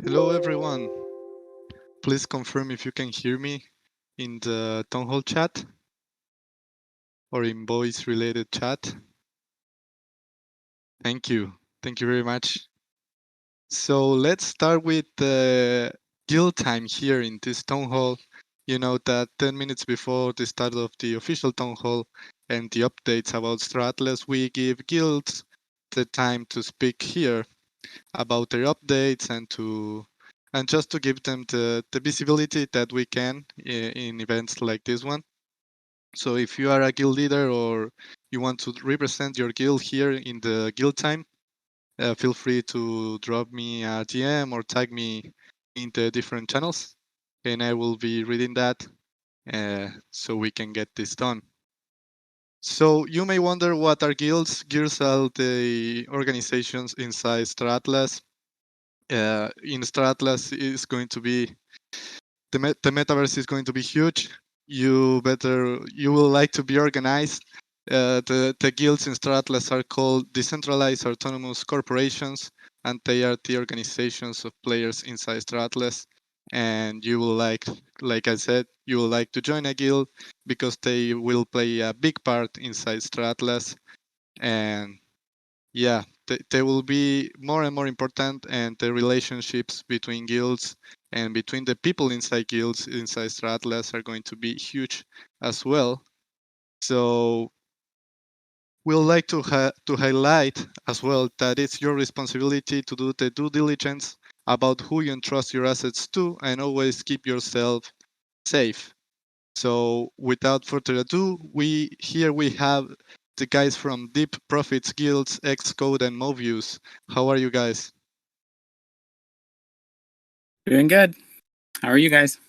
Hello everyone. Please confirm if you can hear me in the town hall chat or in voice related chat. Thank you. Thank you very much. So let's start with the guild time here in this town hall. You know that 10 minutes before the start of the official town hall and the updates about Stratlas, we give guilds the time to speak here about their updates and just to give them the visibility that we can in events like this one. So if you are a guild leader or you want to represent your guild here in the guild time, feel free to drop me a DM or tag me in the different channels, and I will be reading that so we can get this done. So you may wonder what are guilds. Guilds are the organizations inside Star Atlas. In Star Atlas is going to be the metaverse is going to be huge. You will like to be organized. The guilds in Star Atlas are called decentralized autonomous corporations, and they are the organizations of players inside Star Atlas. And you will like I said, you will like to join a guild because they will play a big part inside Star Atlas. And yeah, they will be more and more important, and the relationships between guilds and between the people inside guilds inside Star Atlas are going to be huge as well. So we'll like to highlight as well that it's your responsibility to do the due diligence about who you entrust your assets to, and always keep yourself safe. So without further ado, we have the guys from Deep Profits Guilds, Xcode, and Mobius. How are you guys? Doing good. How are you guys?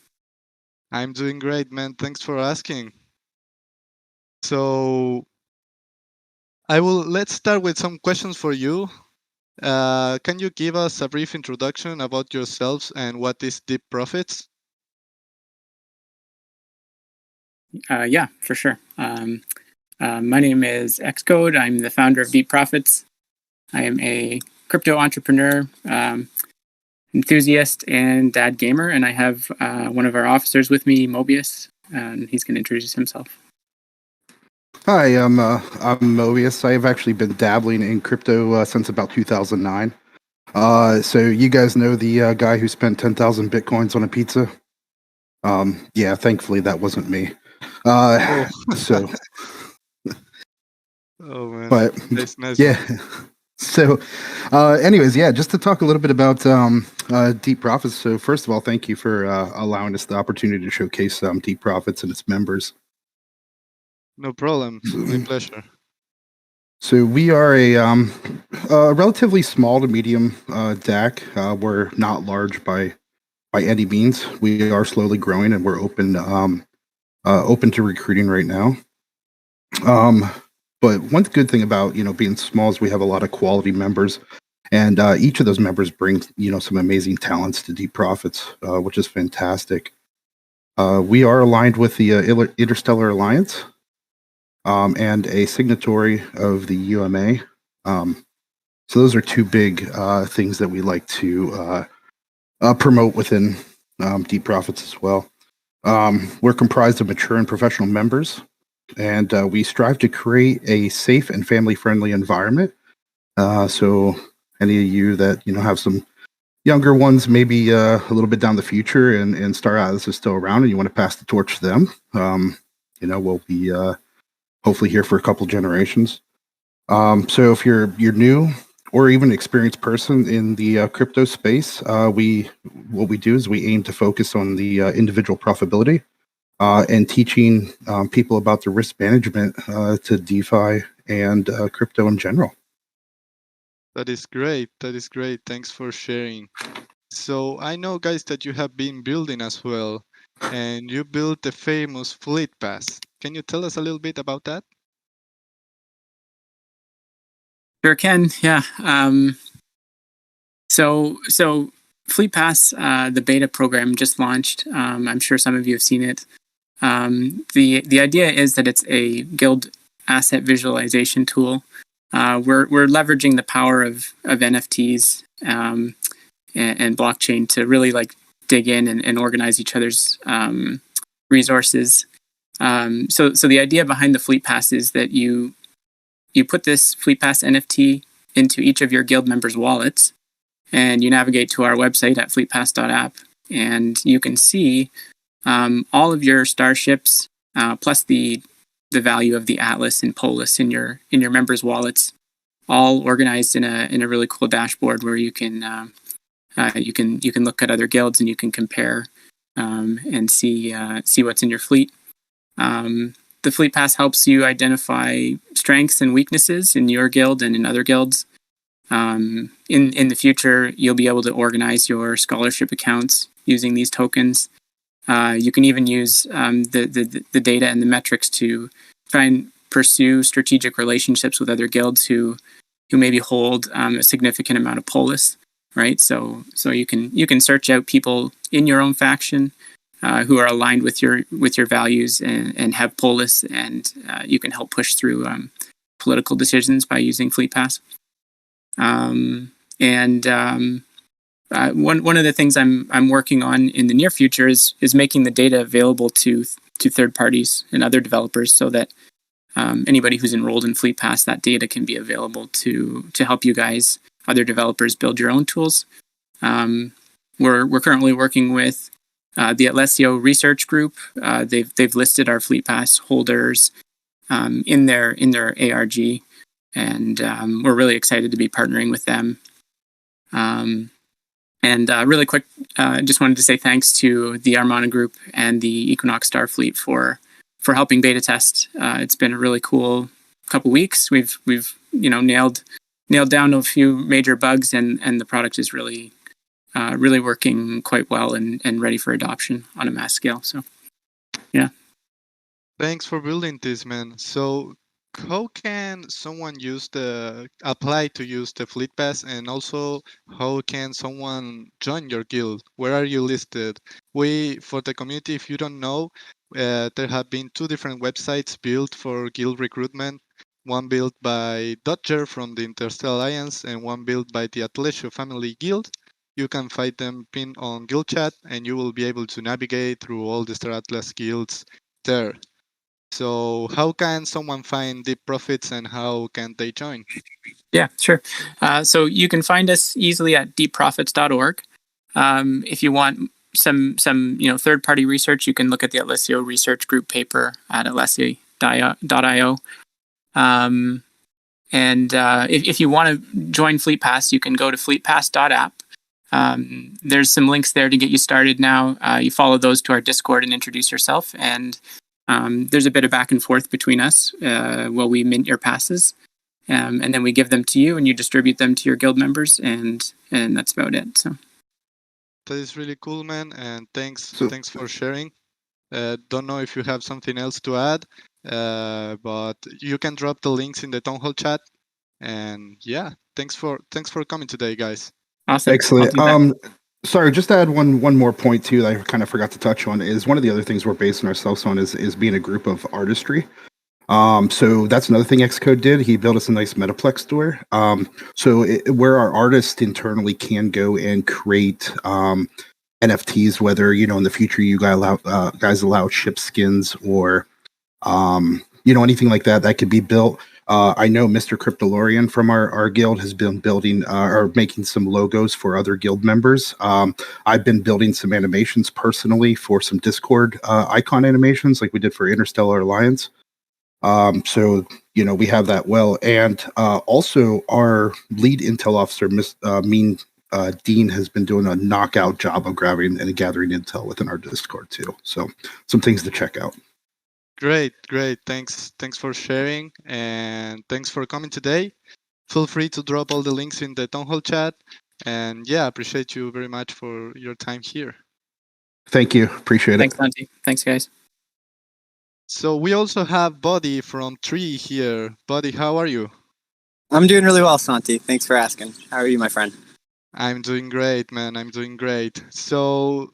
I'm doing great, man. Thanks for asking. So let's start with some questions for you. Can you give us a brief introduction about yourselves and what is Deep Profits? Yeah, for sure. My name is Xcode. I'm the founder of Deep Profits. I am a crypto entrepreneur, enthusiast, and dad gamer. And I have one of our officers with me, Mobius, and he's going to introduce himself. Hi, I'm Mobius. I've actually been dabbling in crypto since about 2009. So you guys know the guy who spent 10,000 bitcoins on a pizza? Yeah, thankfully that wasn't me. Oh, So, oh man, but that's nice yeah. one. So, anyways, yeah, just to talk a little bit about Deep Profits. So, first of all, thank you for allowing us the opportunity to showcase Deep Profits and its members. No problem. My pleasure. So we are a relatively small to medium DAC. We're not large by any means. We are slowly growing, and we're open to recruiting right now. Um, but one good thing about being small is we have a lot of quality members, and each of those members brings some amazing talents to Deep Profits, which is fantastic. We are aligned with the Interstellar Alliance, and a signatory of the UMA. So those are two big things that we like to promote within Deep Profits as well. We're comprised of mature and professional members, and we strive to create a safe and family-friendly environment. So any of you that have some younger ones, maybe a little bit down the future, and start out this is still around, and you want to pass the torch to them, we'll be hopefully here for a couple generations. So if you're new or even an experienced person in the crypto space, what we do is we aim to focus on the individual profitability and teaching people about the risk management to DeFi and crypto in general. That is great. That is great. Thanks for sharing. So I know, guys, that you have been building as well, and you built the famous Fleet Pass. Can you tell us a little bit about that? Sure can. Yeah. So Fleet Pass, the beta program just launched. I'm sure some of you have seen it. The idea is that it's a guild asset visualization tool. We're leveraging the power of NFTs and blockchain to really like dig in and organize each other's resources. So the idea behind the Fleet Pass is that you put this Fleet Pass NFT into each of your guild members' wallets, and you navigate to our website at fleetpass.app, and you can see all of your starships plus the value of the Atlas and Polis in your members' wallets, all organized in a really cool dashboard where you can look at other guilds and you can compare and see what's in your fleet. The Fleet Pass helps you identify strengths and weaknesses in your guild and in other guilds. In the future, you'll be able to organize your scholarship accounts using these tokens. You can even use the data and the metrics to try and pursue strategic relationships with other guilds who maybe hold a significant amount of polis, right? So you can search out people in your own faction who are aligned with your values and have polis, and you can help push through political decisions by using Fleet Pass. One of the things I'm working on in the near future is making the data available to third parties and other developers, so that anybody who's enrolled in Fleet Pass, that data can be available to help you guys, other developers, build your own tools. We're currently working with the Alessio Research Group. They've listed our Fleet Pass holders in their ARG, and we're really excited to be partnering with them. Really quick, just wanted to say thanks to the Armana Group and the Equinox Starfleet for helping beta test. It's been a really cool couple weeks. We've nailed down a few major bugs, and the product is really working quite well and ready for adoption on a mass scale. So, yeah. Thanks for building this, man. So, how can someone apply to use the Fleet Pass, and also how can someone join your guild? Where are you listed? For the community, if you don't know, there have been two different websites built for guild recruitment. One built by Dodger from the Interstellar Alliance, and one built by the Atlesio Family Guild. You can find them pinned on Guild Chat, and you will be able to navigate through all the Star Atlas guilds there. So how can someone find Deep Profits and how can they join? Yeah, sure. So you can find us easily at deepprofits.org. If you want some third-party research, you can look at the Alessio Research Group paper at alessio.io. And if you want to join FleetPass, you can go to fleetpass.app. There's some links there to get you started now. You follow those to our Discord and introduce yourself. And there's a bit of back and forth between us while we mint your passes. And then we give them to you and you distribute them to your guild members. And that's about it. So That is really cool, man. And thanks So- thanks for sharing. Don't know if you have something else to add, but you can drop the links in the town hall chat. And yeah, thanks for coming today, guys. awesome. Excellent. I'll do that. Sorry, just to add one more point too that I kind of forgot to touch on is one of the other things we're basing ourselves on is being a group of artistry. So that's another thing Xcode did. He built us a nice Metaplex store. Where our artists internally can go and create NFTs, whether in the future you guys allow ship skins or anything like that could be built. I know Mr. Cryptolorian from our guild has been building or making some logos for other guild members. I've been building some animations personally for some Discord icon animations like we did for Interstellar Alliance. We have that well. And also our lead intel officer, Dean, has been doing a knockout job of grabbing and gathering intel within our Discord too. So some things to check out. Great. Thanks for sharing and thanks for coming today. Feel free to drop all the links in the town hall chat. And yeah, appreciate you very much for your time here. Thank you. Appreciate it. Thanks, Santi. Thanks, guys. So we also have Buddy from Tree here. Buddy, how are you? I'm doing really well, Santi. Thanks for asking. How are you, my friend? I'm doing great, man. I'm doing great. So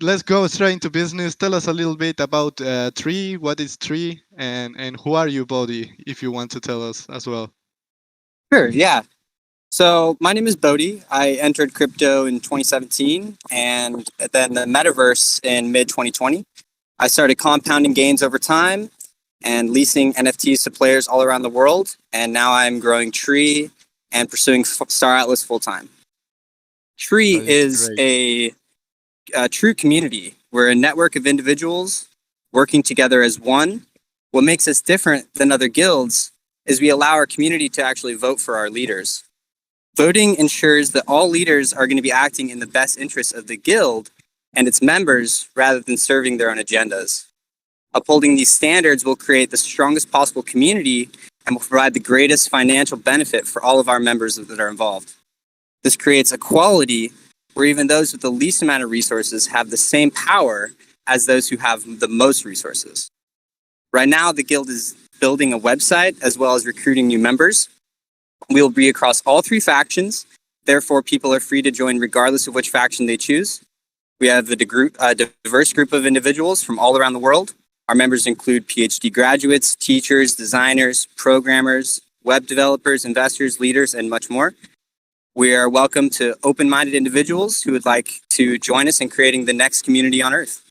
let's go straight into business. Tell us a little bit about Tree. What is Tree, and who are you, Bodhi? If you want to tell us as well. Sure, yeah. So my name is Bodhi. I entered crypto in 2017 and then the metaverse in mid-2020. I started compounding gains over time and leasing NFTs to players all around the world. And now I'm growing Tree and pursuing Star Atlas full-time. Tree is a true community. We're a network of individuals working together as one. What makes us different than other guilds is we allow our community to actually vote for our leaders. Voting ensures that all leaders are going to be acting in the best interests of the guild and its members rather than serving their own agendas. Upholding these standards will create the strongest possible community and will provide the greatest financial benefit for all of our members that are involved. This creates equality where even those with the least amount of resources have the same power as those who have the most resources. Right now, the guild is building a website as well as recruiting new members. We'll be across all three factions. Therefore, people are free to join regardless of which faction they choose. We have a diverse group of individuals from all around the world. Our members include PhD graduates, teachers, designers, programmers, web developers, investors, leaders, and much more. We are welcome to open-minded individuals who would like to join us in creating the next community on Earth.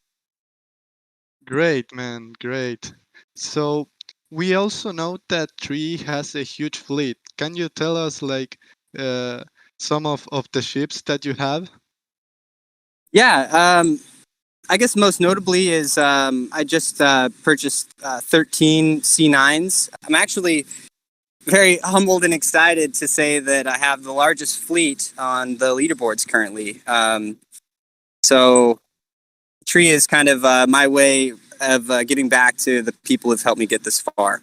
Great, man. Great. So we also know that Tree has a huge fleet. Can you tell us some of the ships that you have? Yeah, I guess most notably is I just purchased 13 C9s. I'm actually very humbled and excited to say that I have the largest fleet on the leaderboards currently. So Tree is kind of my way of giving back to the people who've helped me get this far.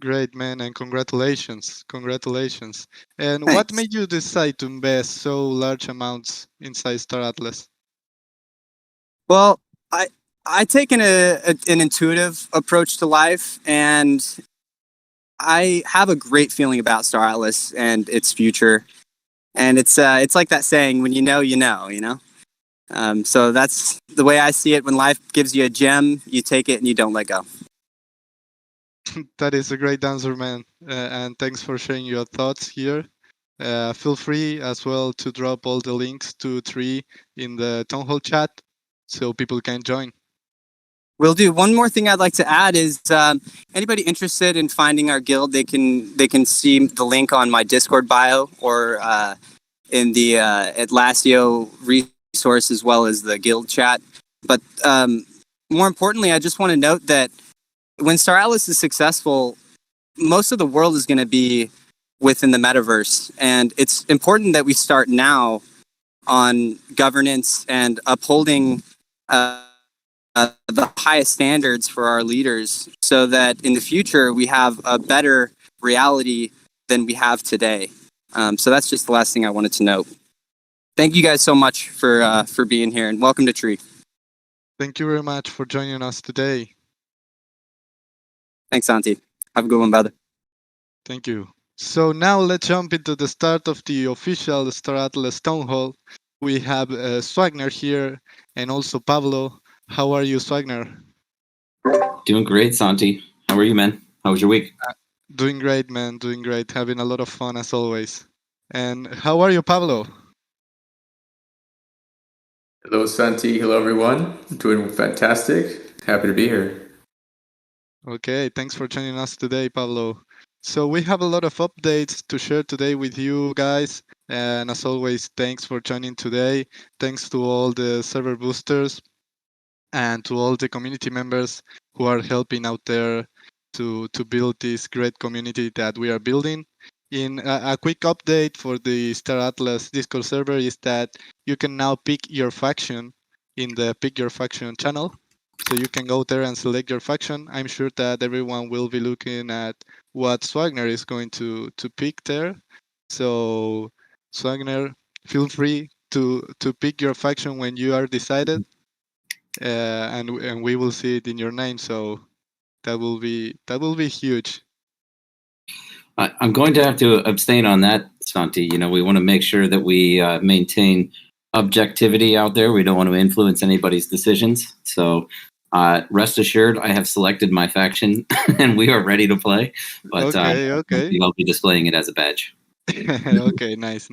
Great, man, and congratulations. Congratulations. And Thanks. what made you decide to invest so large amounts inside Star Atlas? Well, I take an intuitive approach to life, and I have a great feeling about Star Atlas and its future. And it's like that saying, when you know, you know, you know? So that's the way I see it. When life gives you a gem, you take it and you don't let go. That is a great answer, man. And thanks for sharing your thoughts here. Feel free as well to drop all the links to Tree in the town hall chat so people can join. Will do. One more thing I'd like to add is anybody interested in finding our guild, they can see the link on my Discord bio or in the Atlassio resource as well as the guild chat. But more importantly, I just want to note that when Star Atlas is successful, most of the world is going to be within the metaverse, and it's important that we start now on governance and upholding the highest standards for our leaders so that in the future we have a better reality than we have today. So that's just the last thing I wanted to note. Thank you guys so much for being here, and welcome to Tree. Thank you very much for joining us today. Thanks, Santi. Have a good one, brother. Thank you. So now let's jump into the start of the official Star Atlas Town Hall. We have Swagner here and also Pablo. How are you, Swagner? Doing great, Santi. How are you, man? How was your week? Doing great, man. Doing great. Having a lot of fun as always. And how are you, Pablo? Hello, Santi. Hello, everyone. Doing fantastic. Happy to be here. Okay, thanks for joining us today, Pablo. So we have a lot of updates to share today with you guys. And as always, thanks for joining today. Thanks to all the server boosters and to all the community members who are helping out there to build this great community that we are building. In a quick update for the Star Atlas Discord server is that you can now pick your faction in the Pick Your Faction channel. So you can go there and select your faction. I'm sure that everyone will be looking at what Swagner is going to pick there. So Swagner, feel free to pick your faction when you are decided. And we will see it in your name. So that will be huge. I'm going to have to abstain on that, Santi. You know, we want to make sure that we maintain objectivity out there. We don't want to influence anybody's decisions. So rest assured, I have selected my faction and we are ready to play. But okay. I'll be displaying it as a badge. Okay, nice.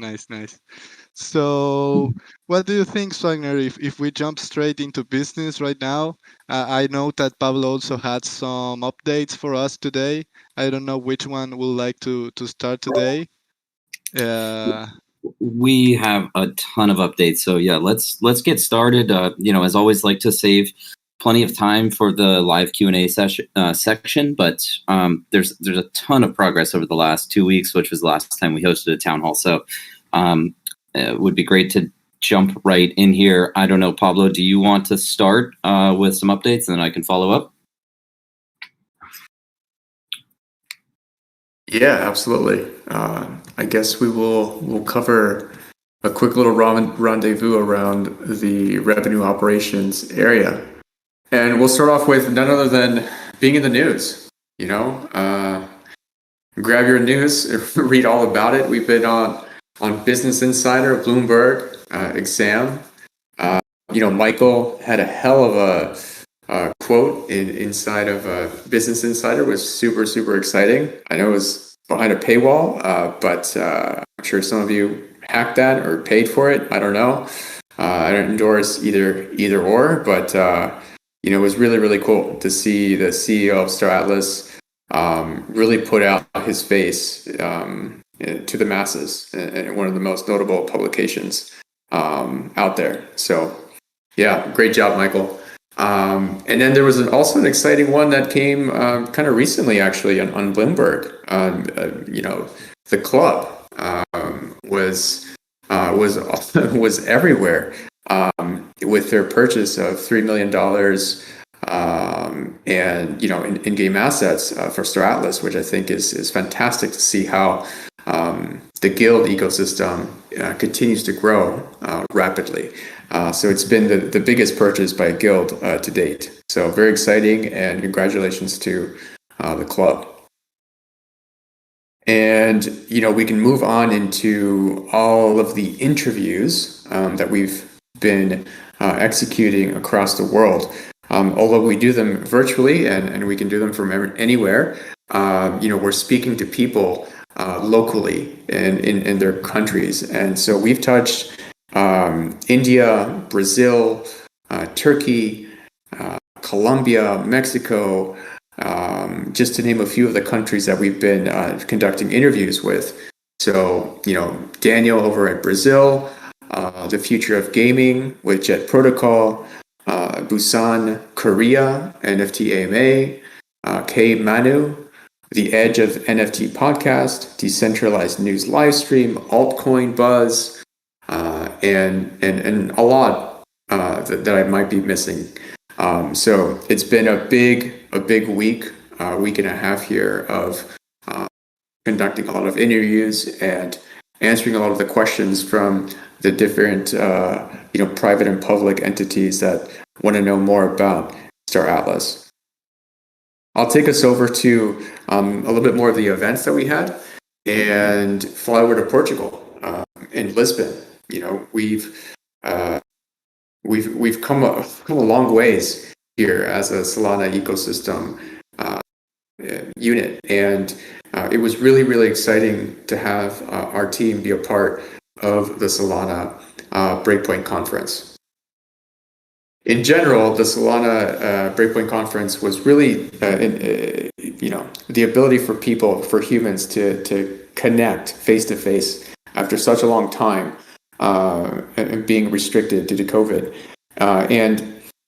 So what do you think, Swagner, if we jump straight into business right now? I know that Pablo also had some updates for us today. I don't know which one would like to start today. We have a ton of updates. So yeah, let's get started. You know, as always, like to save plenty of time for the live Q&A section, but there's a ton of progress over the last 2 weeks, which was the last time we hosted a town hall. So it would be great to jump right in here. I don't know, Pablo, do you want to start with some updates and then I can follow up? Yeah, absolutely. I guess we'll cover a quick little rendezvous around the revenue operations area. And we'll start off with none other than being in the news. You know, grab your news, read all about it. We've been on Business Insider, Bloomberg, Exam. You know, Michael had a hell of a quote inside of Business Insider. It was super exciting. I know it was behind a paywall, but I'm sure some of you hacked that or paid for it. I don't know. I don't endorse either or, but you know, it was really cool to see the CEO of Star Atlas really put out his face to the masses in one of the most notable publications out there. So yeah, great job, Michael. And then there was also an exciting one that came kind of recently, actually, on Bloomberg. You know, the club was everywhere with their purchase of $3 million and, you know, in-game assets for Star Atlas, which I think is fantastic to see how the guild ecosystem continues to grow rapidly. So it's been the biggest purchase by a guild to date. So very exciting, and congratulations to the club. And, you know, we can move on into all of the interviews that we've been executing across the world. Although we do them virtually and we can do them from anywhere, you know, we're speaking to people locally in their countries. And so we've touched India, Brazil, Turkey, Colombia, Mexico, just to name a few of the countries that we've been conducting interviews with. So, Daniel over at Brazil, the future of gaming with Jet Protocol, Busan, Korea, NFT AMA, K Manu, the Edge of NFT podcast, decentralized news live stream, altcoin buzz, and a lot that I might be missing. So it's been a big week and a half here of conducting a lot of interviews and answering a lot of the questions from the different private and public entities that want to know more about Star Atlas. I'll take us over to a little bit more of the events that we had and fly over to Portugal in Lisbon. We've come a long ways here as a Solana ecosystem unit, and it was really exciting to have our team be a part of the Solana Breakpoint Conference. In general, the Solana Breakpoint Conference was really, the ability for humans to connect face to face after such a long time and being restricted due to COVID.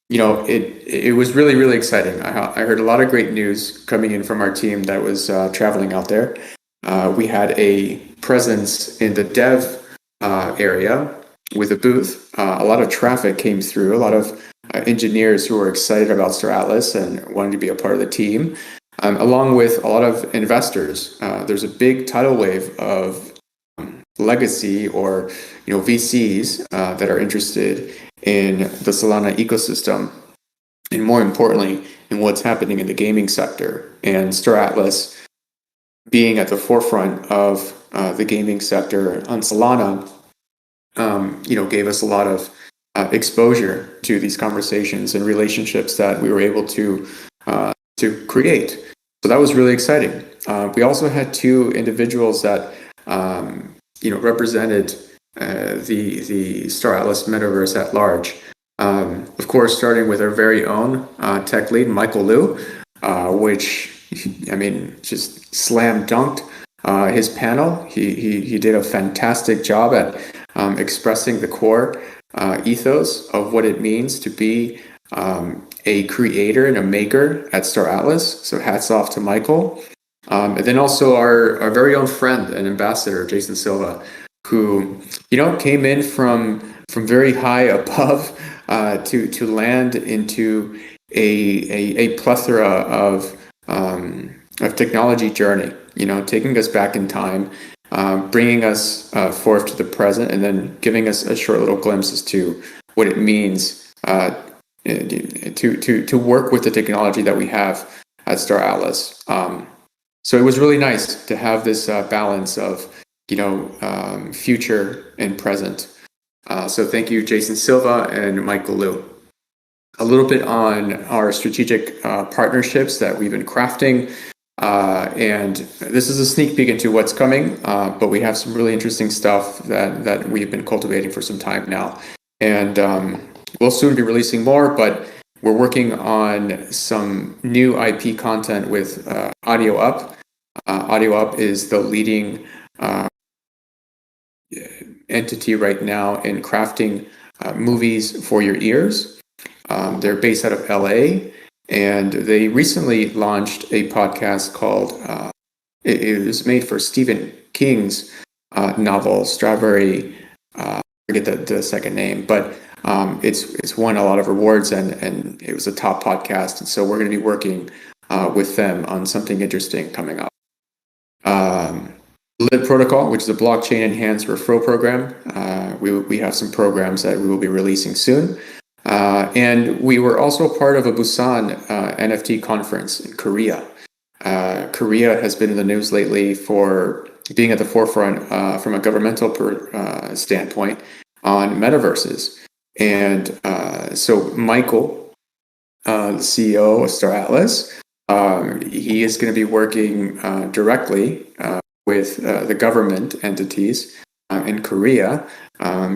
It was really exciting. I heard a lot of great news coming in from our team that was traveling out there. We had a presence in the dev area with a booth. A lot of traffic came through, a lot of engineers who were excited about Star Atlas and wanted to be a part of the team, along with a lot of investors. There's a big tidal wave of legacy or VCs that are interested in the Solana ecosystem, and more importantly, in what's happening in the gaming sector. And Star Atlas being at the forefront of the gaming sector on Solana, gave us a lot of exposure to these conversations and relationships that we were able to create. So that was really exciting. We also had two individuals that represented the Star Atlas metaverse at large. Of course, starting with our very own tech lead, Michael Liu, which just slam dunked his panel. He did a fantastic job at expressing the core ethos of what it means to be a creator and a maker at Star Atlas. So hats off to Michael. And then also our very own friend and ambassador, Jason Silva, who came in from very high above to land into a plethora of technology journey. Taking us back in time, bringing us forth to the present, and then giving us a short little glimpse as to what it means to work with the technology that we have at Star Atlas. So it was really nice to have this balance of future and present. So thank you, Jason Silva and Michael Liu. A little bit on our strategic partnerships that we've been crafting. And this is a sneak peek into what's coming, but we have some really interesting stuff that we've been cultivating for some time now. And we'll soon be releasing more, but we're working on some new IP content with Audio Up. Audio Up is the leading entity right now in crafting movies for your ears. They're based out of LA, and they recently launched a podcast called, it was made for Stephen King's novel, Strawberry, I forget the second name, but it's won a lot of awards, and it was a top podcast. And so we're going to be working with them on something interesting coming up. Lib Protocol, which is a blockchain enhanced referral program. We have some programs that we will be releasing soon. And we were also part of a Busan NFT conference in Korea. Korea has been in the news lately for being at the forefront from a governmental standpoint on metaverses. And so Michael, the CEO of Star Atlas, he is going to be working directly with the government entities in Korea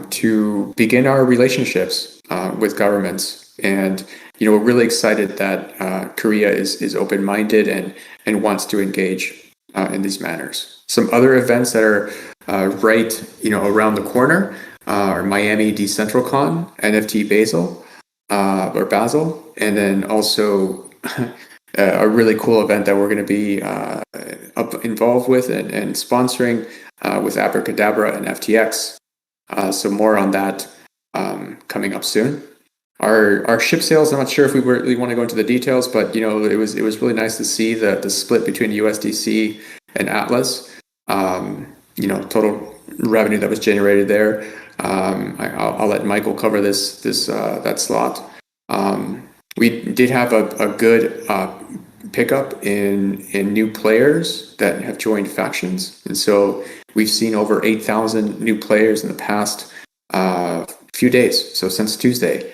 to begin our relationships with governments and we're really excited that Korea is open-minded and wants to engage in these manners. Some other events that are right around the corner are Miami DecentralCon, NFT Basel, and then also a really cool event that we're going to be involved with and sponsoring with Abracadabra and FTX. So more on that coming up soon. Our ship sales, I'm not sure if we really want to go into the details, but it was really nice to see the split between USDC and Atlas. Total revenue that was generated there. I'll let Michael cover that slot. We did have a good pickup in new players that have joined factions, and so we've seen over 8,000 new players in the past few days. So since Tuesday,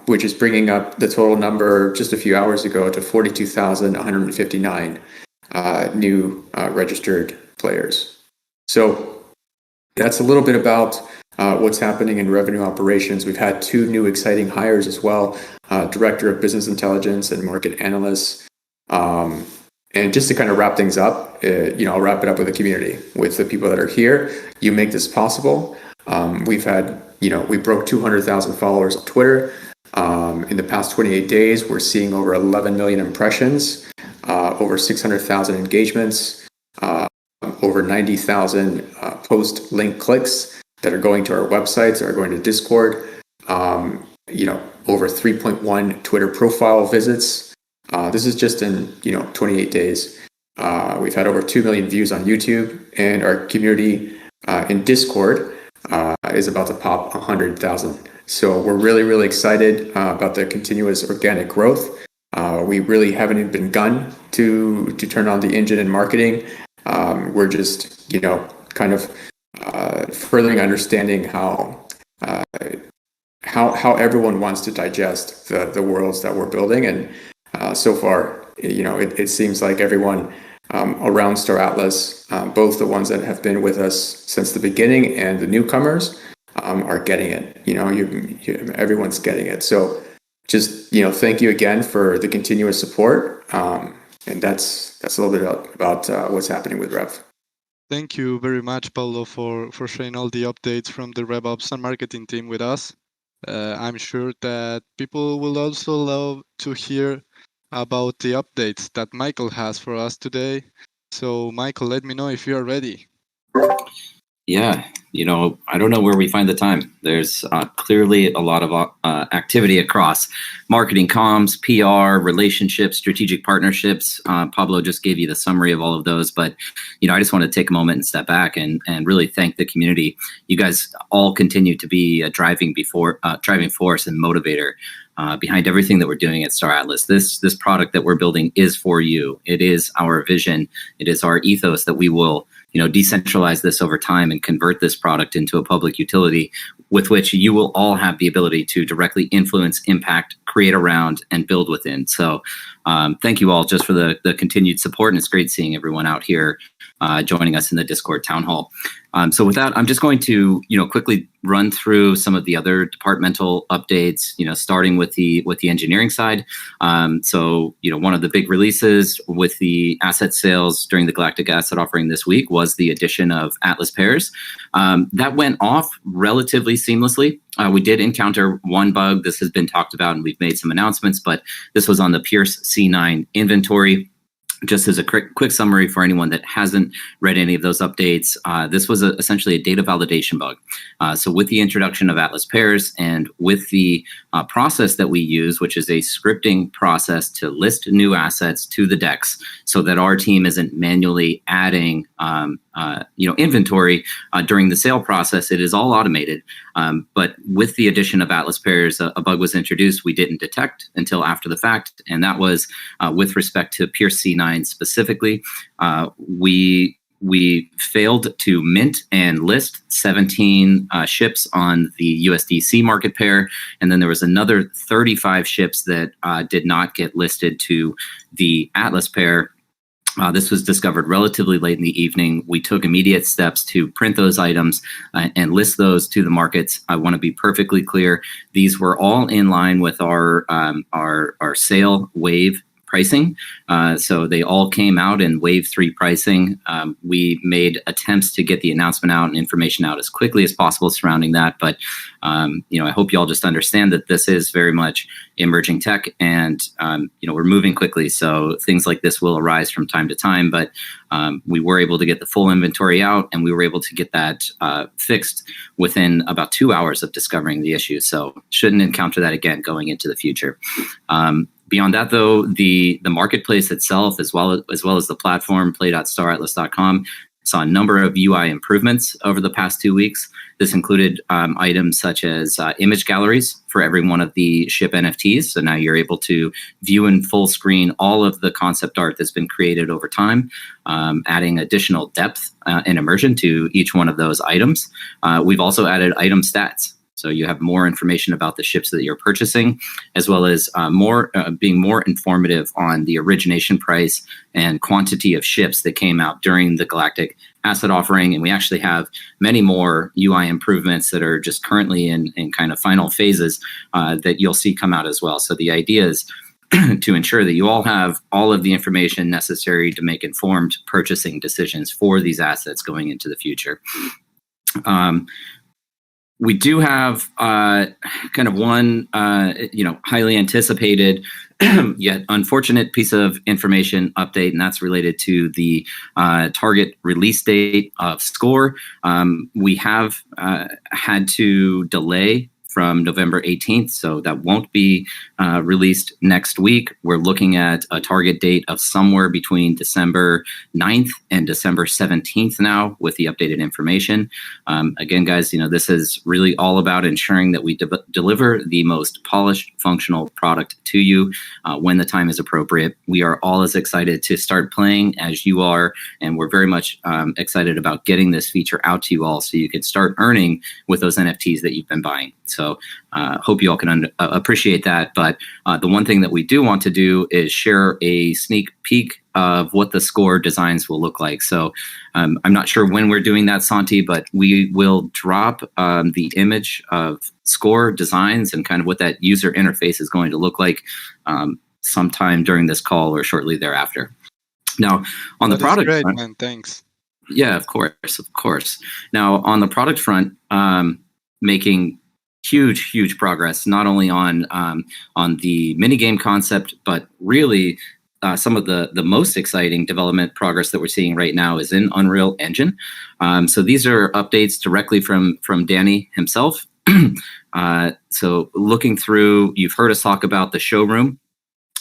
which is bringing up the total number just a few hours ago to 42,159 new registered players. So that's a little bit about what's happening in revenue operations. We've had 2 new exciting hires as well, Director of Business Intelligence and Market Analysts. And just to kind of wrap things up, I'll wrap it up with the community, with the people that are here. You make this possible. We've had, we broke 200,000 followers on Twitter. In the past 28 days, we're seeing over 11 million impressions, over 600,000 engagements, over 90,000 post link clicks that are going to our websites, are going to Discord, over 3.1 Twitter profile visits. This is just in 28 days. We've had over 2 million views on YouTube, and our community in Discord is about to pop 100,000. So we're really, really excited about the continuous organic growth. We really haven't even begun to turn on the engine in marketing. We're just, kind of furthering understanding how everyone wants to digest the worlds that we're building. And so far, it seems like everyone around Star Atlas, both the ones that have been with us since the beginning and the newcomers, are getting it. Everyone's getting it. So just, thank you again for the continuous support. And that's a little bit about what's happening with Rev. Thank you very much, Paulo, for sharing all the updates from the RevOps and marketing team with us. I'm sure that people will also love to hear about the updates that Michael has for us today. So, Michael, let me know if you are ready. Yeah, I don't know where we find the time. There's clearly a lot of activity across marketing, comms, PR, relationships, strategic partnerships. Pablo just gave you the summary of all of those, but I just want to take a moment and step back and really thank the community. You guys all continue to be a driving force and motivator behind everything that we're doing at Star Atlas. This product that we're building is for you. It is our vision. It is our ethos that we will decentralize this over time and convert this product into a public utility with which you will all have the ability to directly influence, impact, create around, and build within. So thank you all just for the continued support, and it's great seeing everyone out here joining us in the Discord town hall. So with that, I'm just going to quickly run through some of the other departmental updates, starting with the engineering side. So one of the big releases with the asset sales during the Galactic Asset Offering this week was the addition of Atlas pairs. That went off relatively seamlessly. We did encounter one bug. This has been talked about, and we've made some announcements, but this was on the Pierce C9 inventory. Just as a quick summary for anyone that hasn't read any of those updates, this was essentially a data validation bug. So with the introduction of Atlas pairs and with the process that we use, which is a scripting process to list new assets to the DEX so that our team isn't manually adding inventory during the sale process, it is all automated. But with the addition of Atlas pairs, a bug was introduced we didn't detect until after the fact, and that was with respect to Pierce C9 specifically. We failed to mint and list 17 ships on the USDC market pair, and then there was another 35 ships that did not get listed to the Atlas pair. This was discovered relatively late in the evening. We took immediate steps to print those items and list those to the markets. I want to be perfectly clear. These were all in line with our sale wave pricing. So they all came out in wave 3 pricing. We made attempts to get the announcement out and information out as quickly as possible surrounding that. But, I hope you all just understand that this is very much emerging tech, and, we're moving quickly. So things like this will arise from time to time, but we were able to get the full inventory out, and we were able to get that fixed within about 2 hours of discovering the issue. So shouldn't encounter that again going into the future. Beyond that, though, the marketplace itself, as well as the platform, play.staratlas.com, saw a number of UI improvements over the past 2 weeks. This included items such as image galleries for every one of the ship NFTs. So now you're able to view in full screen all of the concept art that's been created over time, adding additional depth and immersion to each one of those items. We've also added item stats. So you have more information about the ships that you're purchasing, as well as being more informative on the origination price and quantity of ships that came out during the Galactic asset offering. And we actually have many more UI improvements that are just currently in kind of final phases that you'll see come out as well. So the idea is to ensure that you all have all of the information necessary to make informed purchasing decisions for these assets going into the future. We do have kind of one, highly anticipated yet unfortunate piece of information update, and that's related to the target release date of Score. We have had to delay from November 18th, so that won't be released next week. We're looking at a target date of somewhere between December 9th and December 17th now with the updated information. Again, guys, this is really all about ensuring that we deliver the most polished, functional product to you when the time is appropriate. We are all as excited to start playing as you are, and we're very much excited about getting this feature out to you all so you can start earning with those NFTs that you've been buying. So hope you all can appreciate that. But the one thing that we do want to do is share a sneak peek of what the Score designs will look like. So I'm not sure when we're doing that, Santi, but we will drop the image of Score designs and kind of what that user interface is going to look like sometime during this call or shortly thereafter. Now, on the product great, front, man. Thanks. Yeah, of course. Now, on the product front, making huge progress, not only on the minigame concept, but really some of the most exciting development progress that we're seeing right now is in Unreal Engine. So these are updates directly from Danny himself. So looking through, you've heard us talk about the showroom.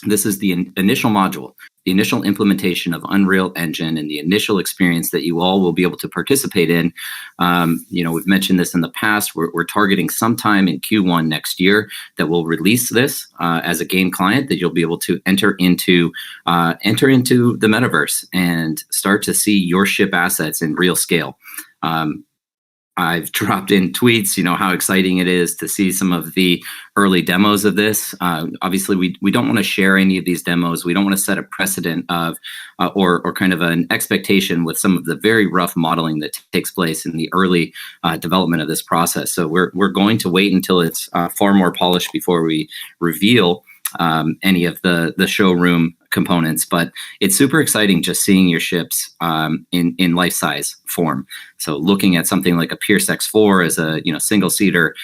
This is the initial module, the initial implementation of Unreal Engine, and the initial experience that you all will be able to participate in. We've mentioned this in the past. We're targeting sometime in Q1 next year that we'll release this as a game client that you'll be able to enter into the metaverse and start to see your ship assets in real scale. I've dropped in tweets, how exciting it is to see some of the early demos of this. Obviously, we don't want to share any of these demos. We don't want to set a precedent of or kind of an expectation with some of the very rough modeling that takes place in the early development of this process. So we're going to wait until it's far more polished before we reveal any of the showroom components, but it's super exciting just seeing your ships in life-size form. So looking at something like a Pierce X4 as a single seater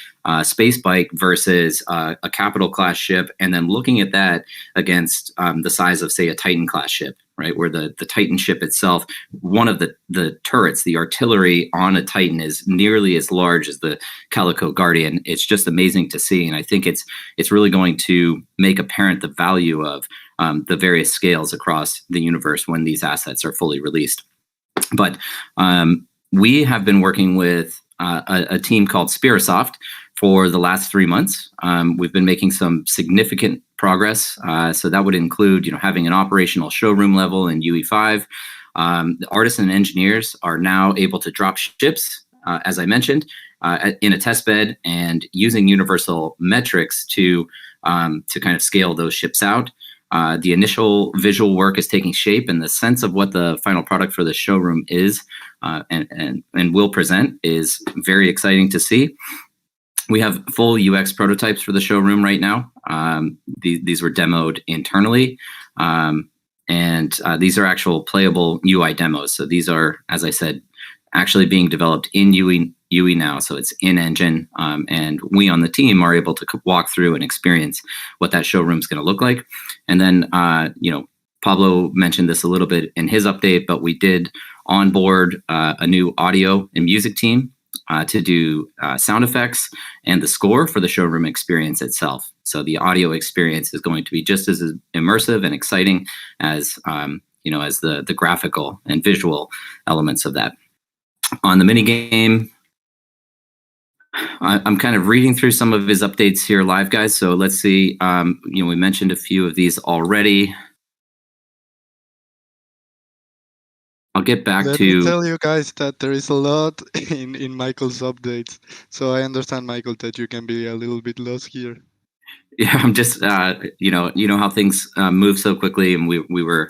space bike versus a capital class ship, and then looking at that against the size of, say, a Titan class ship, right? Where the Titan ship itself, one of the turrets, the artillery on a Titan is nearly as large as the Calico Guardian. It's just amazing to see, and I think it's really going to make apparent the value of the various scales across the universe when these assets are fully released. But we have been working with a team called Spirasoft for the last 3 months. We've been making some significant progress. So that would include, having an operational showroom level in UE5. The artists and engineers are now able to drop ships, as I mentioned, in a test bed and using universal metrics to kind of scale those ships out. The initial visual work is taking shape, and the sense of what the final product for the showroom is and will present is very exciting to see. We have full UX prototypes for the showroom right now. These were demoed internally, and these are actual playable UI demos. So these are, as I said, actually being developed in UE now. So it's in engine, and we on the team are able to walk through and experience what that showroom is going to look like. And then, Pablo mentioned this a little bit in his update, but we did onboard a new audio and music team to do sound effects and the score for the showroom experience itself. So the audio experience is going to be just as immersive and exciting as as the graphical and visual elements of that. On the mini game, I'm kind of reading through some of his updates here live, guys. So let's see. We mentioned a few of these already. I'll get back Let to me tell you guys that there is a lot in Michael's updates. So I understand, Michael, that you can be a little bit lost here. Yeah, I'm just you know how things move so quickly, and we were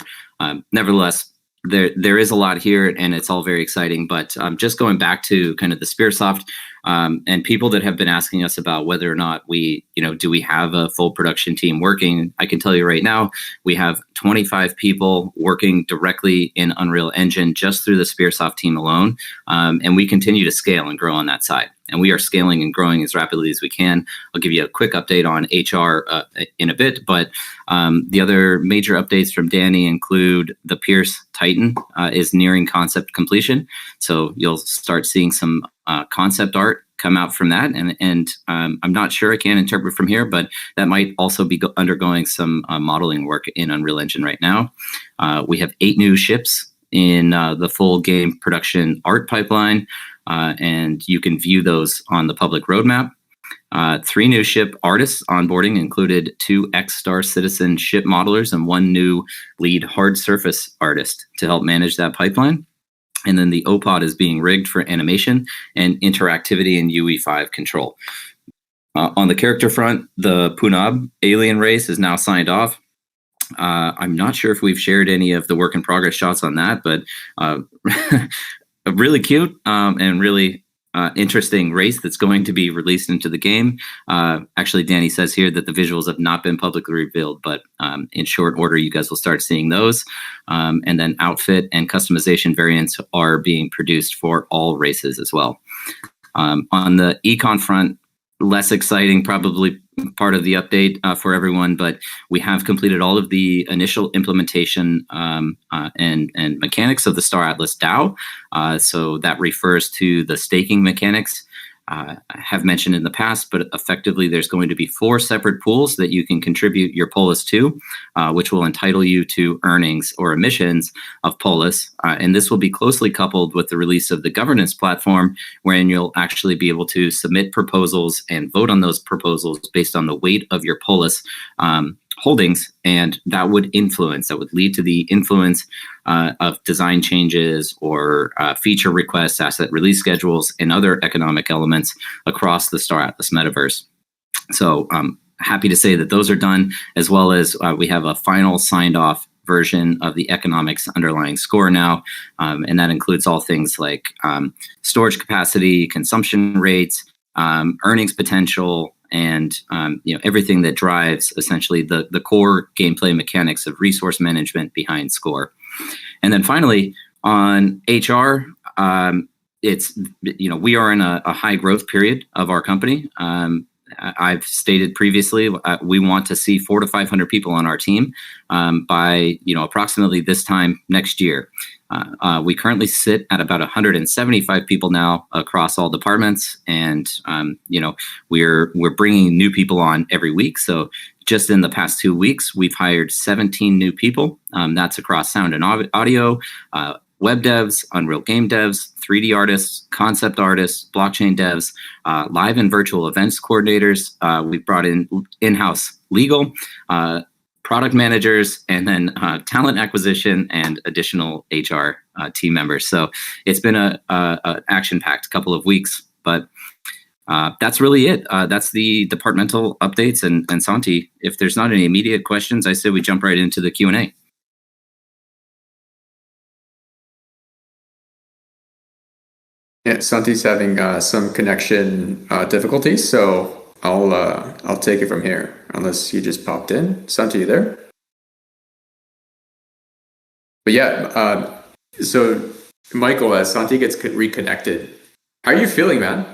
nevertheless there is a lot here, and it's all very exciting. But just going back to kind of the Spearsoft and people that have been asking us about whether or not do we have a full production team working? I can tell you right now, we have 25 people working directly in Unreal Engine just through the Spearsoft team alone, and we continue to scale and grow on that side. And we are scaling and growing as rapidly as we can. I'll give you a quick update on HR in a bit, but the other major updates from Danny include the Pierce Titan is nearing concept completion. So you'll start seeing some concept art come out from that. And I'm not sure, I can't interpret from here, but that might also be undergoing some modeling work in Unreal Engine right now. We have 8 new ships in the full game production art pipeline. And you can view those on the public roadmap. 3 new ship artists onboarding included 2 X-Star Citizen ship modelers and 1 new lead hard surface artist to help manage that pipeline. And then the OPOD is being rigged for animation and interactivity in UE5 control. On the character front, the Punab alien race is now signed off. I'm not sure if we've shared any of the work in progress shots on that, but really cute and really interesting race that's going to be released into the game. Actually, Danny says here that the visuals have not been publicly revealed, but in short order, you guys will start seeing those. And then outfit and customization variants are being produced for all races as well. On the econ front, less exciting, probably part of the update for everyone, but we have completed all of the initial implementation and mechanics of the Star Atlas DAO. So that refers to the staking mechanics I have mentioned in the past, but effectively there's going to be 4 separate pools that you can contribute your Polis to, which will entitle you to earnings or emissions of Polis. And this will be closely coupled with the release of the governance platform, wherein you'll actually be able to submit proposals and vote on those proposals based on the weight of your Polis holdings, and that would lead to the influence of design changes or feature requests, asset release schedules, and other economic elements across the Star Atlas metaverse. So I'm happy to say that those are done, as well as we have a final signed off version of the economics underlying score now, and that includes all things like storage capacity, consumption rates, earnings potential, and everything that drives essentially the core gameplay mechanics of resource management behind score. And then finally on HR, it's we are in a high growth period of our company. I've stated previously, we want to see 400 to 500 people on our team by approximately this time next year. We currently sit at about 175 people now across all departments, and we're bringing new people on every week. So just in the past 2 weeks, we've hired 17 new people. That's across sound and audio, web devs, Unreal game devs, 3D artists, concept artists, blockchain devs, live and virtual events coordinators. We've brought in-house legal, product managers, and then talent acquisition and additional HR team members. So it's been a action-packed couple of weeks, but that's really it. That's the departmental updates. And Santi, if there's not any immediate questions, I say we jump right into the Q&A. Yeah, Santi's having some connection difficulties, so I'll take it from here. Unless you just popped in, Santi, you there? But yeah, so Michael, as Santi gets reconnected, how are you feeling, man?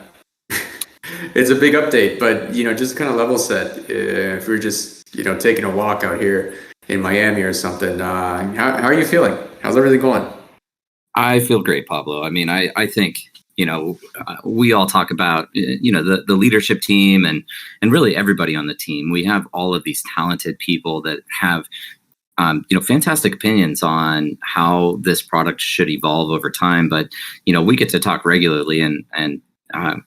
It's a big update, but just kind of level set. If we're just taking a walk out here in Miami or something, how are you feeling? How's everything going? I feel great, Pablo. I mean, I think we all talk about the leadership team and really everybody on the team. We have all of these talented people that have fantastic opinions on how this product should evolve over time. But we get to talk regularly, and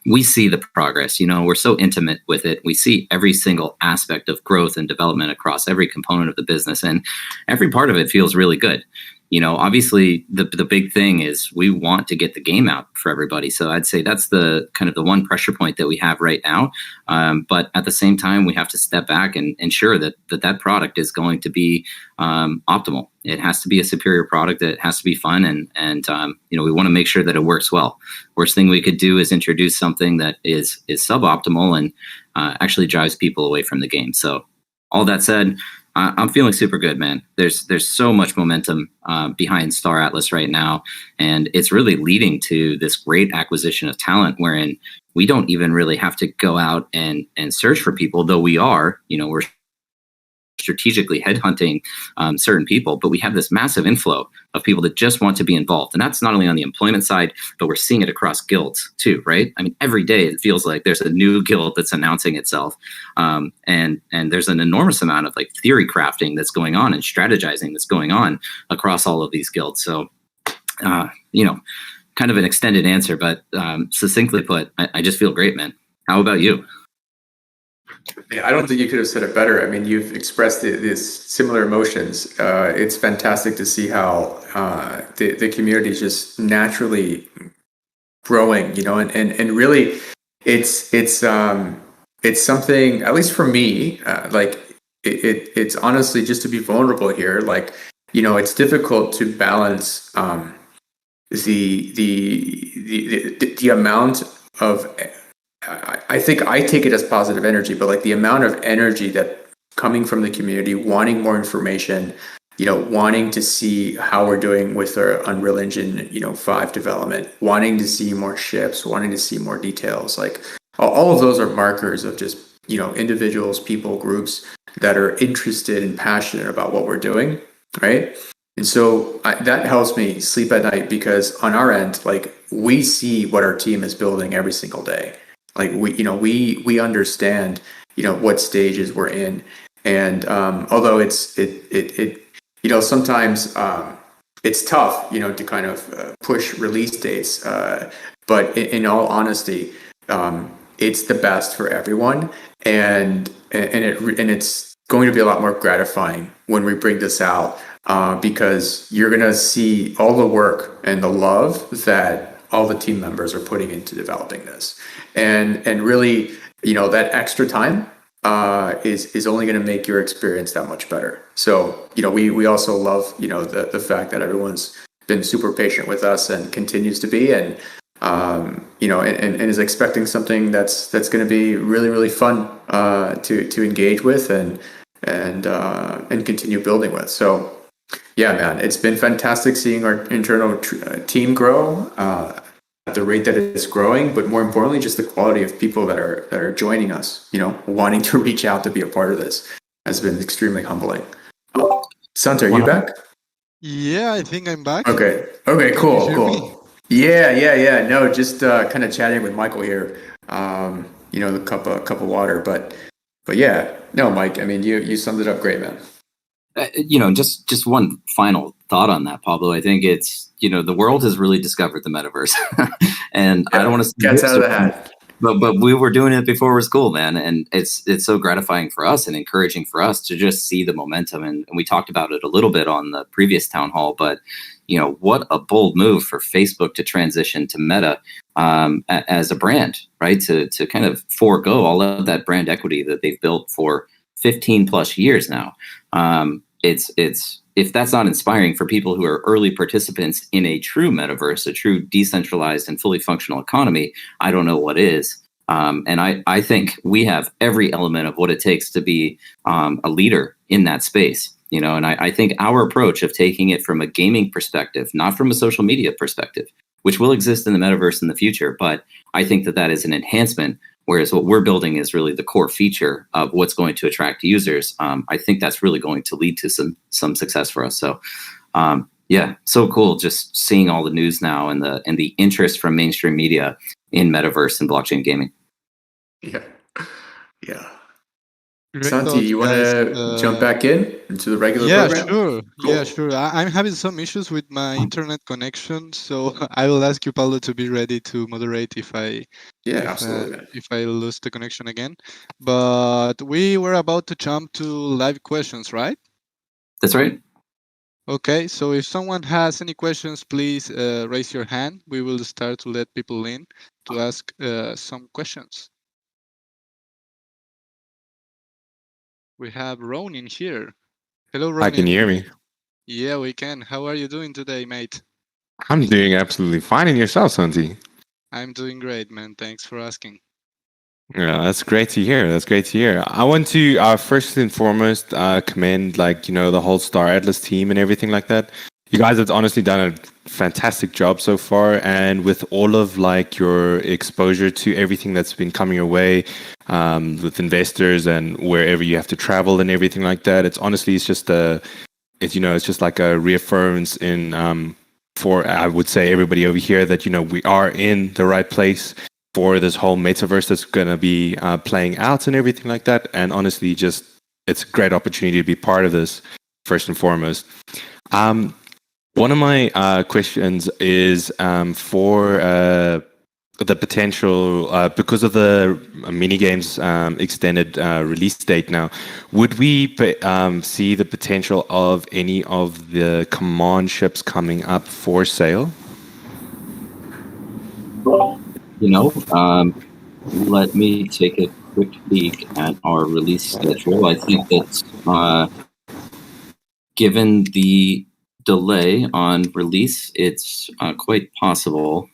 we see the progress. We're so intimate with it. We see every single aspect of growth and development across every component of the business, and every part of it feels really good. Obviously the big thing is we want to get the game out for everybody. So I'd say that's the kind of the one pressure point that we have right now. But at the same time, we have to step back and ensure that product is going to be optimal. It has to be a superior product. It has to be fun. And we want to make sure that it works well. Worst thing we could do is introduce something that is suboptimal and actually drives people away from the game. So all that said, I'm feeling super good, man. There's so much momentum behind Star Atlas right now, and it's really leading to this great acquisition of talent wherein we don't even really have to go out and search for people, though we are, we're strategically headhunting certain people, but we have this massive inflow of people that just want to be involved. And that's not only on the employment side, but we're seeing it across guilds too, right? I mean, every day it feels like there's a new guild that's announcing itself. And there's an enormous amount of theory crafting that's going on and strategizing that's going on across all of these guilds. So, kind of an extended answer, but succinctly put, I just feel great, man. How about you? Yeah, I don't think you could have said it better. I mean, you've expressed these similar emotions. It's fantastic to see how the community is just naturally growing, and really, it's something. At least for me, it's honestly just to be vulnerable here. It's difficult to balance the amount of. I think I take it as positive energy, but the amount of energy that coming from the community, wanting more information, wanting to see how we're doing with our Unreal Engine, 5 development, wanting to see more ships, wanting to see more details, all of those are markers of just, individuals, people, groups that are interested and passionate about what we're doing, right? And so that helps me sleep at night because on our end, we see what our team is building every single day. We understand, what stages we're in. And although it's sometimes it's tough, to kind of push release dates. But in all honesty, it's the best for everyone. And it's going to be a lot more gratifying when we bring this out because you're going to see all the work and the love that all the team members are putting into developing this. And really, that extra time is only going to make your experience that much better. So, we also love, the fact that everyone's been super patient with us and continues to be, and and is expecting something that's going to be really, really fun to engage with and continue building with. So, yeah, man, it's been fantastic seeing our internal team grow at the rate that it's growing, but more importantly, just the quality of people that are joining us, wanting to reach out to be a part of this has been extremely humbling. Sant, are you back? Yeah, I think I'm back. Okay, cool. Yeah. No, just kind of chatting with Michael here. The cup of water, but yeah, no, Mike. I mean, you summed it up great, man. Just one final thought on that, Pablo. I think it's, the world has really discovered the metaverse, and I don't want to get out of the hat, but we were doing it before it was cool, man. And it's so gratifying for us and encouraging for us to just see the momentum. And we talked about it a little bit on the previous town hall, but what a bold move for Facebook to transition to Meta as a brand, right? To kind of forego all of that brand equity that they've built for 15 plus years now. It's if that's not inspiring for people who are early participants in a true metaverse, a true decentralized and fully functional economy, I don't know what is. And I think we have every element of what it takes to be a leader in that space, and I think our approach of taking it from a gaming perspective, not from a social media perspective, which will exist in the metaverse in the future, but I think that is an enhancement, whereas what we're building is really the core feature of what's going to attract users. I think that's really going to lead to some success for us. So yeah, so cool just seeing all the news now and the interest from mainstream media in metaverse and blockchain gaming. Yeah. Great Santi, thoughts, you want guys. to jump back into the regular Yeah, program? sure. Cool. Yeah, sure. I'm having some issues with my internet connection, so I will ask you, Paulo, to be ready to moderate Absolutely. if I lose the connection again. But we were about to jump to live questions, right? That's right. Okay, so if someone has any questions, please raise your hand. We will start to let people in to ask some questions. We have Ronin here. Hello, Ronin. Hi, can you hear me? Yeah, we can. How are you doing today, mate? I'm doing absolutely fine. And yourself, Santi? I'm doing great, man. Thanks for asking. Yeah, that's great to hear. That's great to hear. I want to first and foremost commend the whole Star Atlas team and everything like that. You guys have honestly done a fantastic job so far, and with all of your exposure to everything that's been coming your way, with investors and wherever you have to travel and everything like that, it's just like a reaffirmance in for I would say everybody over here that we are in the right place for this whole metaverse that's going to be playing out and everything like that. And honestly, it's a great opportunity to be part of this first and foremost. One of my questions is for the potential, because of the mini games extended release date now, would we see the potential of any of the command ships coming up for sale? Let me take a quick peek at our release schedule. I think that given the delay on release, it's quite possible.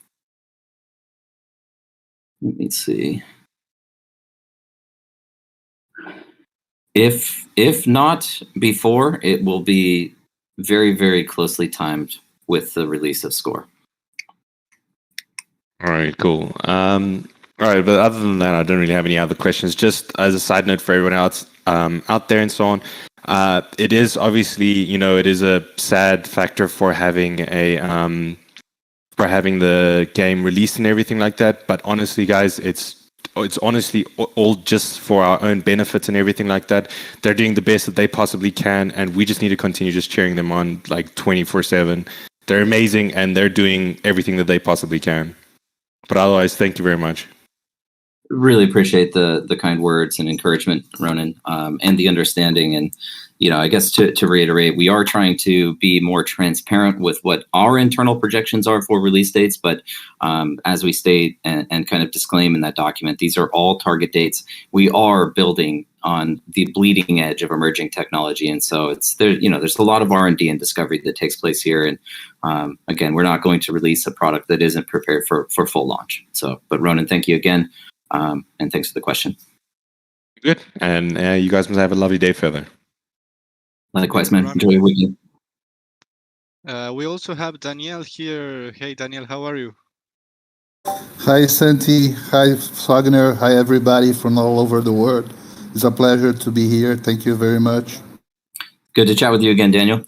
Let me see. If not before, it will be very, very closely timed with the release of Score. All right, cool. All right, but other than that, I don't really have any other questions. Just as a side note for everyone else out there and so on, it is obviously, it is a sad factor for having the game released and everything like that. But honestly, guys, it's honestly all just for our own benefits and everything like that. They're doing the best that they possibly can, and we just need to continue just cheering them on 24/7. They're amazing, and they're doing everything that they possibly can. But otherwise, thank you very much. Really appreciate the kind words and encouragement, Ronan, and the understanding. And I guess to reiterate, we are trying to be more transparent with what our internal projections are for release dates. But as we state and kind of disclaim in that document, these are all target dates. We are building on the bleeding edge of emerging technology, and so there's a lot of R&D and discovery that takes place here. And again, we're not going to release a product that isn't prepared for full launch. So, but Ronan, thank you again, and thanks for the question. Good, and you guys must have a lovely day further. Likewise, man. Enjoy your weekend. We also have Daniel here. Hey, Daniel, how are you? Hi, Santi. Hi, Wagner. Hi, everybody from all over the world. It's a pleasure to be here. Thank you very much. Good to chat with you again, Daniel.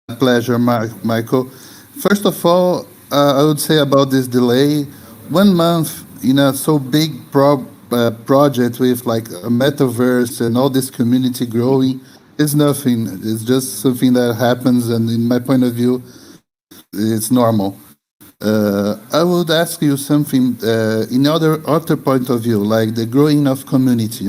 A pleasure, Michael. First of all, I would say about this delay, 1 month in a so big project with a metaverse and all this community growing is nothing. It's just something that happens, and in my point of view, it's normal. I would ask you something in other point of view, like the growing of community.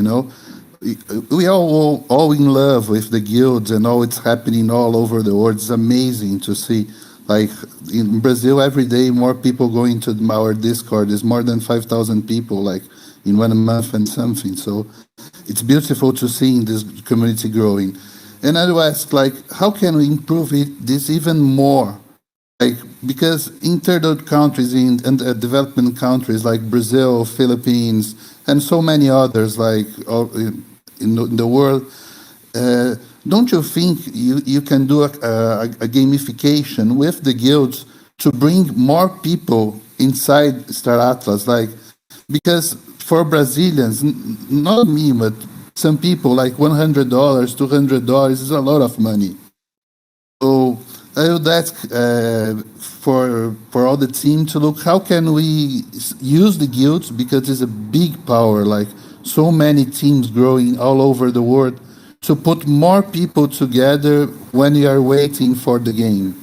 we are all in love with the guilds and all it's happening all over the world. It's amazing to see. Like in Brazil, every day more people going to our Discord. There's more than 5,000 people, like in 1 month and something. So it's beautiful to see this community growing. And I would ask, like, how can we improve this even more? Like, because in third world countries, and development countries like Brazil, Philippines, and so many others, like in the world, don't you think you can do a gamification with the guilds to bring more people inside Star Atlas? Like, because for Brazilians, not me, but some people, like $100, $200 is a lot of money. So I would ask for all the team to look how can we use the guilds, because it's a big power, like so many teams growing all over the world, to put more people together when you are waiting for the game.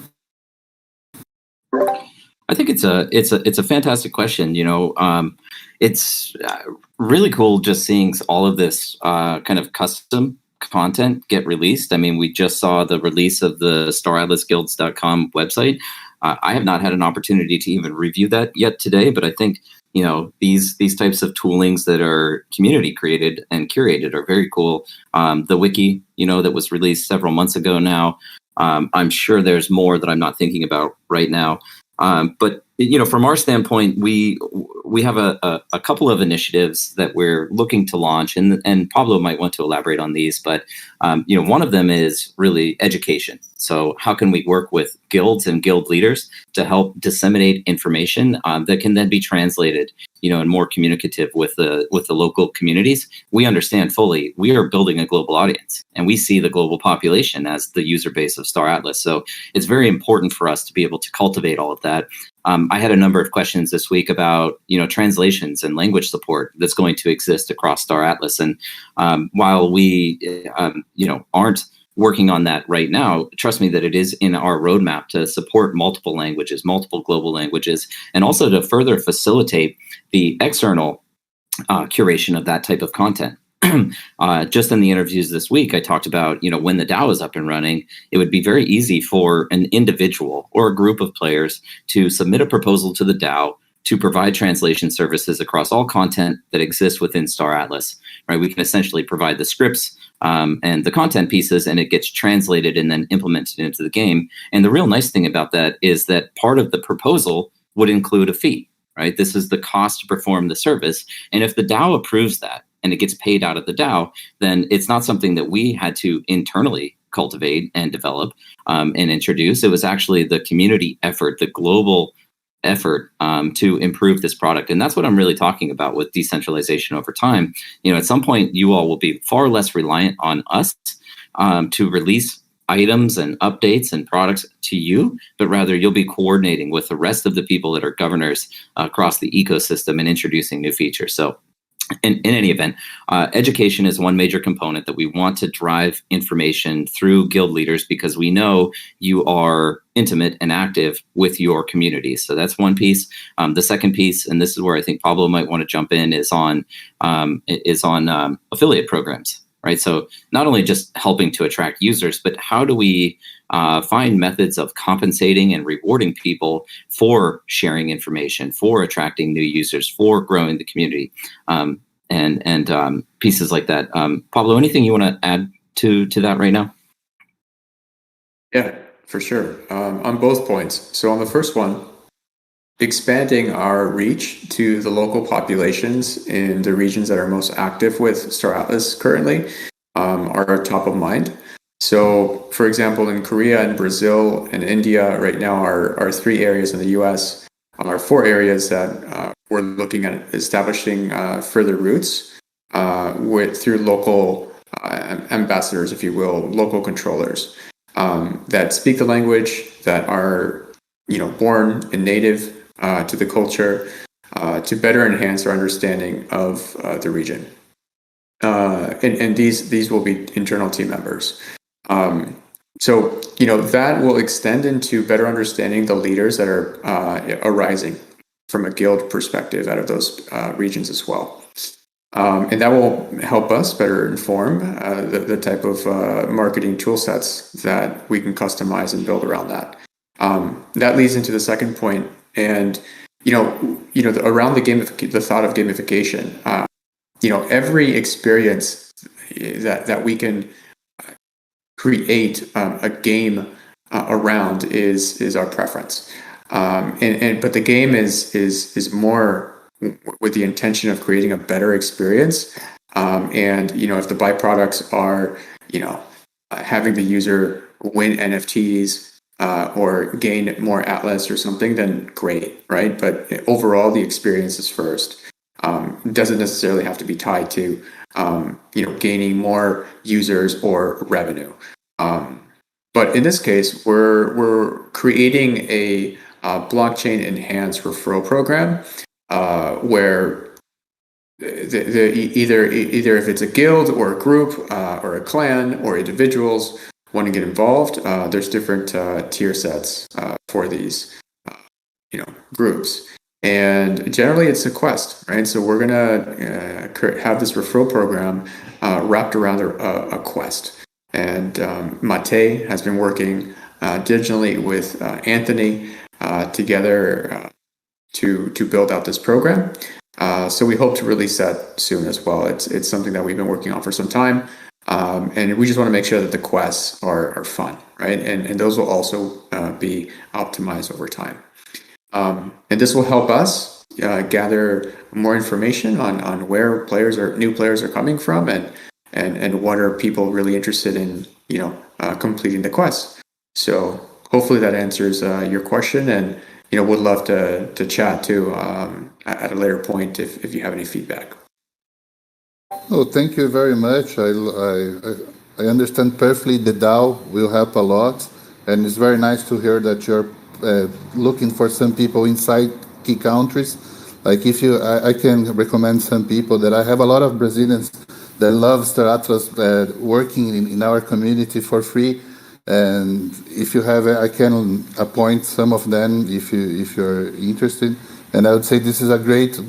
I think it's a fantastic question. It's really cool just seeing all of this kind of custom content get released. I mean, we just saw the release of the StarAtlasGuilds.com website. I have not had an opportunity to even review that yet today, but I think these types of toolings that are community created and curated are very cool. The wiki, that was released several months ago now. I'm sure there's more that I'm not thinking about right now. But from our standpoint, we have a couple of initiatives that we're looking to launch, and Pablo might want to elaborate on these. But one of them is really education. So how can we work with guilds and guild leaders to help disseminate information that can then be translated, and more communicative with the local communities? We understand fully we are building a global audience, and we see the global population as the user base of Star Atlas. So it's very important for us to be able to cultivate all of that. I had a number of questions this week about, translations and language support that's going to exist across Star Atlas. And while we, aren't working on that right now, trust me that it is in our roadmap to support multiple languages, multiple global languages, and also to further facilitate the external curation of that type of content. Just in the interviews this week, I talked about, when the DAO is up and running, it would be very easy for an individual or a group of players to submit a proposal to the DAO to provide translation services across all content that exists within Star Atlas. Right? We can essentially provide the scripts and the content pieces, and it gets translated and then implemented into the game. And the real nice thing about that is that part of the proposal would include a fee. Right? This is the cost to perform the service. And if the DAO approves that, and it gets paid out of the DAO, then it's not something that we had to internally cultivate and develop and introduce. It was actually the community effort, the global effort to improve this product. And that's what I'm really talking about with decentralization over time. At some point, you all will be far less reliant on us to release items and updates and products to you, but rather you'll be coordinating with the rest of the people that are governors across the ecosystem and introducing new features. So in any event, education is one major component that we want to drive information through guild leaders, because we know you are intimate and active with your community. So that's one piece. The second piece, and this is where I think Pablo might want to jump in, is on affiliate programs. Right. So not only just helping to attract users, but how do we find methods of compensating and rewarding people for sharing information, for attracting new users, for growing the community, and pieces like that. Pablo, anything you want to add to that right now? Yeah, for sure. On both points. So on the first one, expanding our reach to the local populations in the regions that are most active with Star Atlas currently are top of mind. So, for example, in Korea and Brazil and India right now are 3 areas, in the US are 4 areas that we're looking at establishing further roots through local ambassadors, if you will, local controllers that speak the language, that are born and native to the culture, to better enhance our understanding of the region. And these will be internal team members. So that will extend into better understanding the leaders that are arising from a guild perspective out of those regions as well. And that will help us better inform the type of marketing tool sets that we can customize and build around that. That leads into the second point, and around the thought of gamification. Every experience that we can create a game around is our preference. But the game is more with the intention of creating a better experience. And if the byproducts are having the user win NFTs or gain more Atlas or something, then great, right? But overall, the experience is first. Doesn't necessarily have to be tied to gaining more users or revenue. But in this case, we're creating a blockchain enhanced referral program where either if it's a guild or a group or a clan or individuals want to get involved, there's different tier sets for these groups. And generally, it's a quest, right? So we're gonna have this referral program wrapped around a quest. And Mate has been working diligently with Anthony together to build out this program. So we hope to release that soon as well. It's something that we've been working on for some time. And we just want to make sure that the quests are fun, right? And those will also be optimized over time. And this will help us gather more information on where new players are coming from and what are people really interested in, completing the quest. So hopefully that answers your question, and would love to chat too at a later point if you have any feedback. Oh, thank you very much. I understand perfectly the DAO will help a lot, and it's very nice to hear that you're looking for some people inside key countries. Like I can recommend some people that I have a lot of Brazilians that love Star Atlas working in our community for free. And if you have, I can appoint some of them if you're interested. And I would say this is a great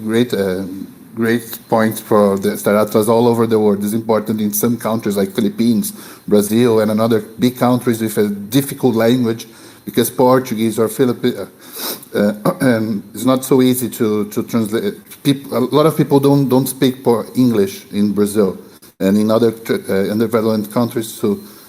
point for the Star Atlas all over the world. It's important in some countries like Philippines, Brazil, and another big countries with a difficult language, because Portuguese or Filipino, and it's not so easy to translate. A lot of people don't speak English in Brazil and in other relevant countries.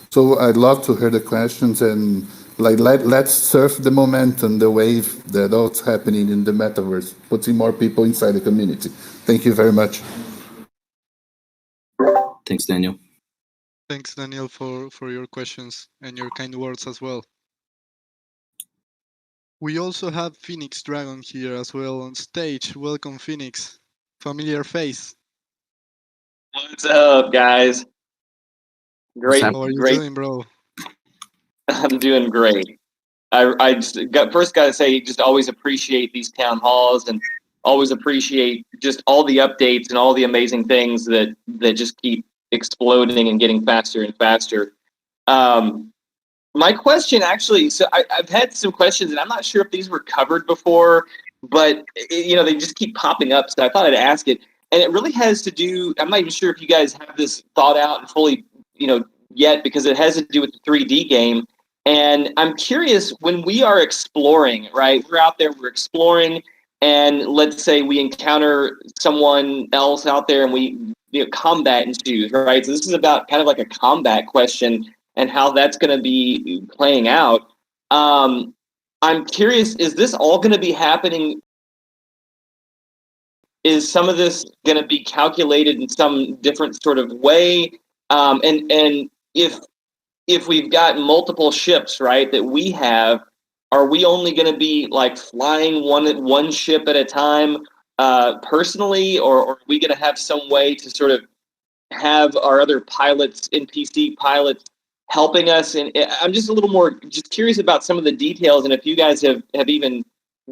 So I'd love to hear the questions, and let's surf the momentum, the wave that's happening in the metaverse, putting more people inside the community. Thank you very much. Thanks, Daniel. Thanks, Daniel, for your questions and your kind words as well. We also have Phoenix Dragon here as well on stage. Welcome, Phoenix. Familiar face. What's up, guys? Great. How are you doing, bro? I'm doing great. I just got to say, just always appreciate these town halls and always appreciate just all the updates and all the amazing things that just keep exploding and getting faster and faster. My question actually, so I've had some questions, and I'm not sure if these were covered before, but they just keep popping up. So I thought I'd ask it, and it really has to do. I'm not even sure if you guys have this thought out and fully, yet, because it has to do with the 3D game. And I'm curious, when we are exploring, right? We're out there, we're exploring, and let's say we encounter someone else out there, and we combat ensues, right? So this is about kind of like a combat question and how that's going to be playing out. I'm curious, is this all going to be happening? Is some of this going to be calculated in some different sort of way? And if we've got multiple ships, right, that we have, are we only going to be like flying one ship at a time personally, or are we going to have some way to sort of have our other pilots, NPC pilots, helping us? And I'm just a little more just curious about some of the details, and if you guys have even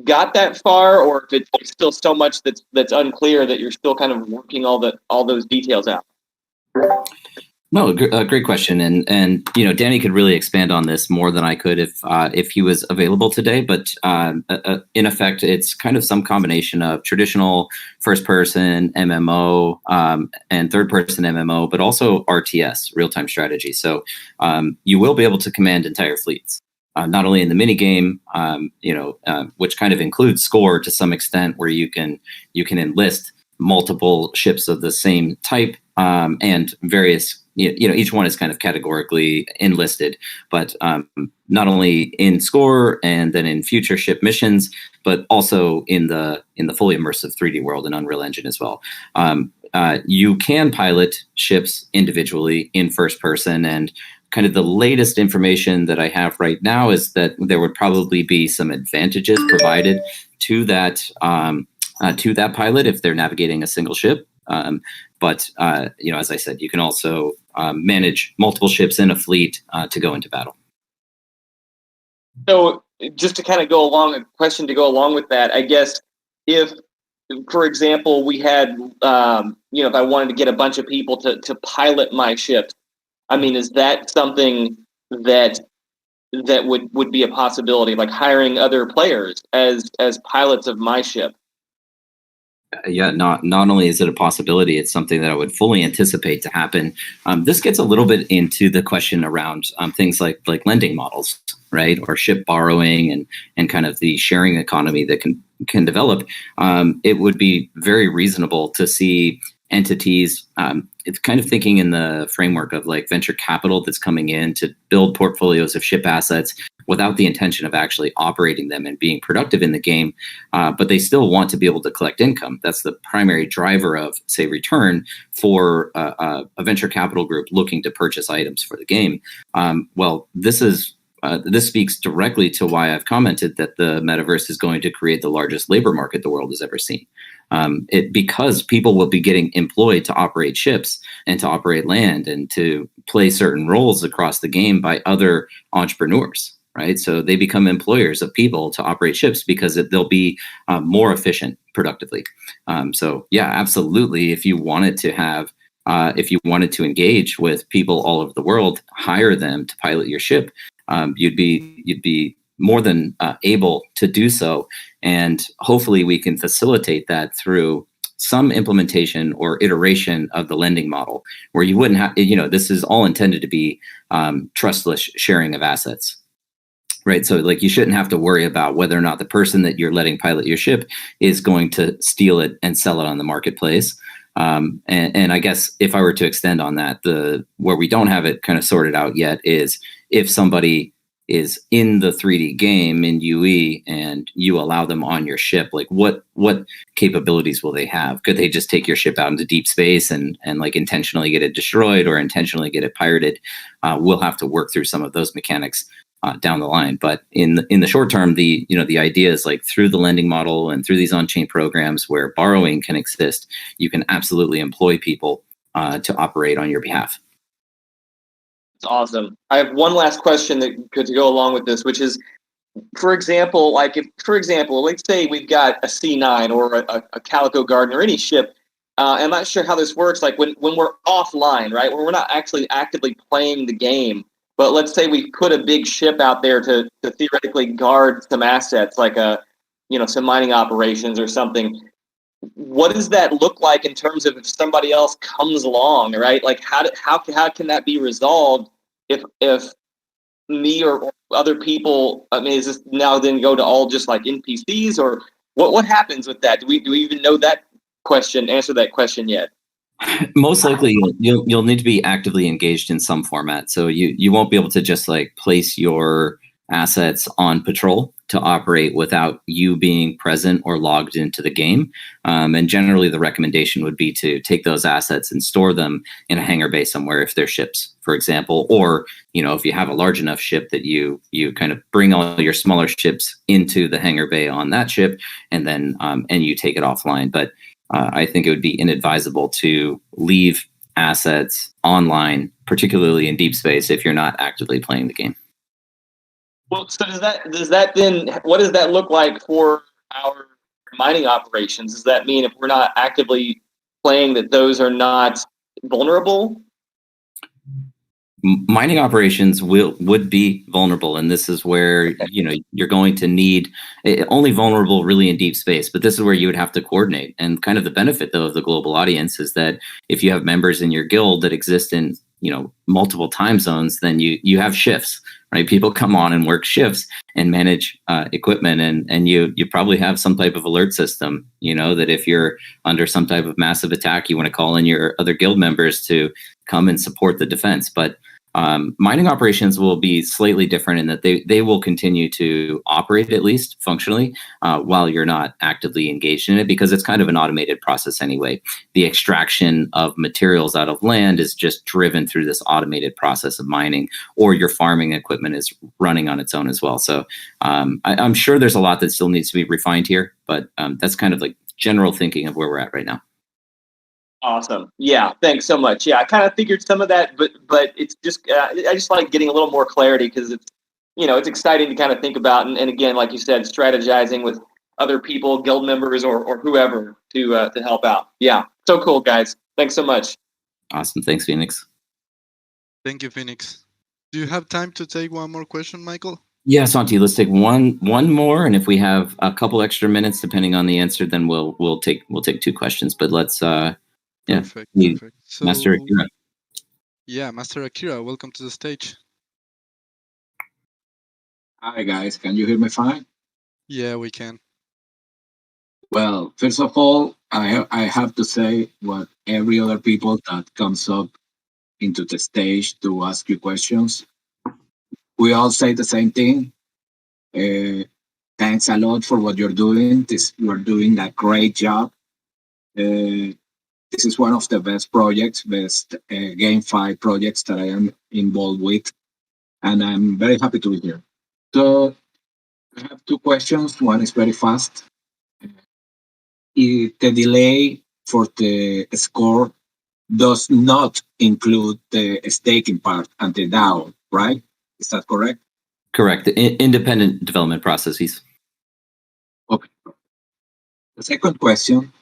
got that far, or if it's still so much that's unclear that you're still kind of working all those details out. No, great question, and Danny could really expand on this more than I could if he was available today. But in effect, it's kind of some combination of traditional first-person MMO and third-person MMO, but also RTS, real-time strategy. So you will be able to command entire fleets, not only in the mini game, which kind of includes score to some extent, where you can enlist multiple ships of the same type and various. Each one is kind of categorically enlisted, but not only in score and then in future ship missions, but also in the fully immersive 3D world and Unreal Engine as well. You can pilot ships individually in first person, and kind of the latest information that I have right now is that there would probably be some advantages provided to that pilot if they're navigating a single ship. But as I said, you can also manage multiple ships in a fleet to go into battle. So just to kind of go along, a question to go along with that, I guess if, for example, we had, if I wanted to get a bunch of people to pilot my ship, I mean, is that something that would be a possibility, like hiring other players as pilots of my ship? Yeah, not only is it a possibility, it's something that I would fully anticipate to happen. This gets a little bit into the question around things like lending models, right, or ship borrowing and kind of the sharing economy that can develop. It would be very reasonable to see entities. It's kind of thinking in the framework of like venture capital that's coming in to build portfolios of ship assets without the intention of actually operating them and being productive in the game, but they still want to be able to collect income. That's the primary driver of, say, return for a venture capital group looking to purchase items for the game. This speaks directly to why I've commented that the metaverse is going to create the largest labor market the world has ever seen. Because people will be getting employed to operate ships and to operate land and to play certain roles across the game by other entrepreneurs. Right, so they become employers of people to operate ships because they'll be more efficient productively. So yeah, absolutely. If you wanted to engage with people all over the world, hire them to pilot your ship. You'd be more than able to do so, and hopefully we can facilitate that through some implementation or iteration of the lending model, where you wouldn't have. This is all intended to be trustless sharing of assets. Right. So like you shouldn't have to worry about whether or not the person that you're letting pilot your ship is going to steal it and sell it on the marketplace. And I guess if I were to extend on that, where we don't have it kind of sorted out yet is if somebody is in the 3D game in UE and you allow them on your ship, like what capabilities will they have? Could they just take your ship out into deep space and like intentionally get it destroyed or intentionally get it pirated? We'll have to work through some of those mechanics down the line, but in the short term, the idea is like through the lending model and through these on-chain programs where borrowing can exist, you can absolutely employ people to operate on your behalf. It's awesome. I have one last question that could go along with this, which is, for example, let's say we've got a C9 or a Calico Garden or any ship. I'm not sure how this works. Like when we're offline, right? When we're not actually actively playing the game. But let's say we put a big ship out there to theoretically guard some assets, like some mining operations or something. What does that look like in terms of if somebody else comes along, right? Like how can that be resolved if me or other people? I mean, is this now then go to all just like NPCs, or what happens with that? Do we even know that question? Answer that question yet? Most likely you'll need to be actively engaged in some format. So you won't be able to just like place your assets on patrol to operate without you being present or logged into the game. And generally the recommendation would be to take those assets and store them in a hangar bay somewhere if they're ships, for example, or if you have a large enough ship that you kind of bring all your smaller ships into the hangar bay on that ship and then and you take it offline. But I think it would be inadvisable to leave assets online, particularly in deep space, if you're not actively playing the game. Well, so does that then? What does that look like for our mining operations? Does that mean if we're not actively playing that those are not vulnerable? mining operations would be vulnerable, and this is where you're going to need only vulnerable really in deep space, but this is where you would have to coordinate. And kind of the benefit though of the global audience is that if you have members in your guild that exist in multiple time zones, then you have shifts, right? People come on and work shifts and manage equipment, and you probably have some type of alert system, that if you're under some type of massive attack, you want to call in your other guild members to come and support the defense. But mining operations will be slightly different in that they will continue to operate, at least functionally, while you're not actively engaged in it, because it's kind of an automated process anyway. The extraction of materials out of land is just driven through this automated process of mining, or your farming equipment is running on its own as well. So I'm sure there's a lot that still needs to be refined here, but that's kind of like general thinking of where we're at right now. Awesome. Yeah. Thanks so much. Yeah. I kind of figured some of that, but it's just, I just like getting a little more clarity because it's exciting to kind of think about. And again, like you said, strategizing with other people, guild members or whoever to help out. Yeah. So cool, guys. Thanks so much. Awesome. Thanks, Phoenix. Thank you, Phoenix. Do you have time to take one more question, Michael? Yeah, Santi, let's take one more, and if we have a couple extra minutes, depending on the answer, then we'll take two questions. But let's yeah, perfect. So, Master Akira. Yeah, Master Akira, welcome to the stage. Hi guys, can you hear me fine? Yeah, we can. Well, first of all, I have to say what every other people that comes up into the stage to ask you questions, we all say the same thing. Thanks a lot for what you're doing. You're doing a great job. This is one of the best GameFi projects that I am involved with, and I'm very happy to be here. So I have two questions. One is very fast. The delay for the score does not include the staking part and the DAO, right? Is that correct? Correct. Independent development processes. Okay. The second question.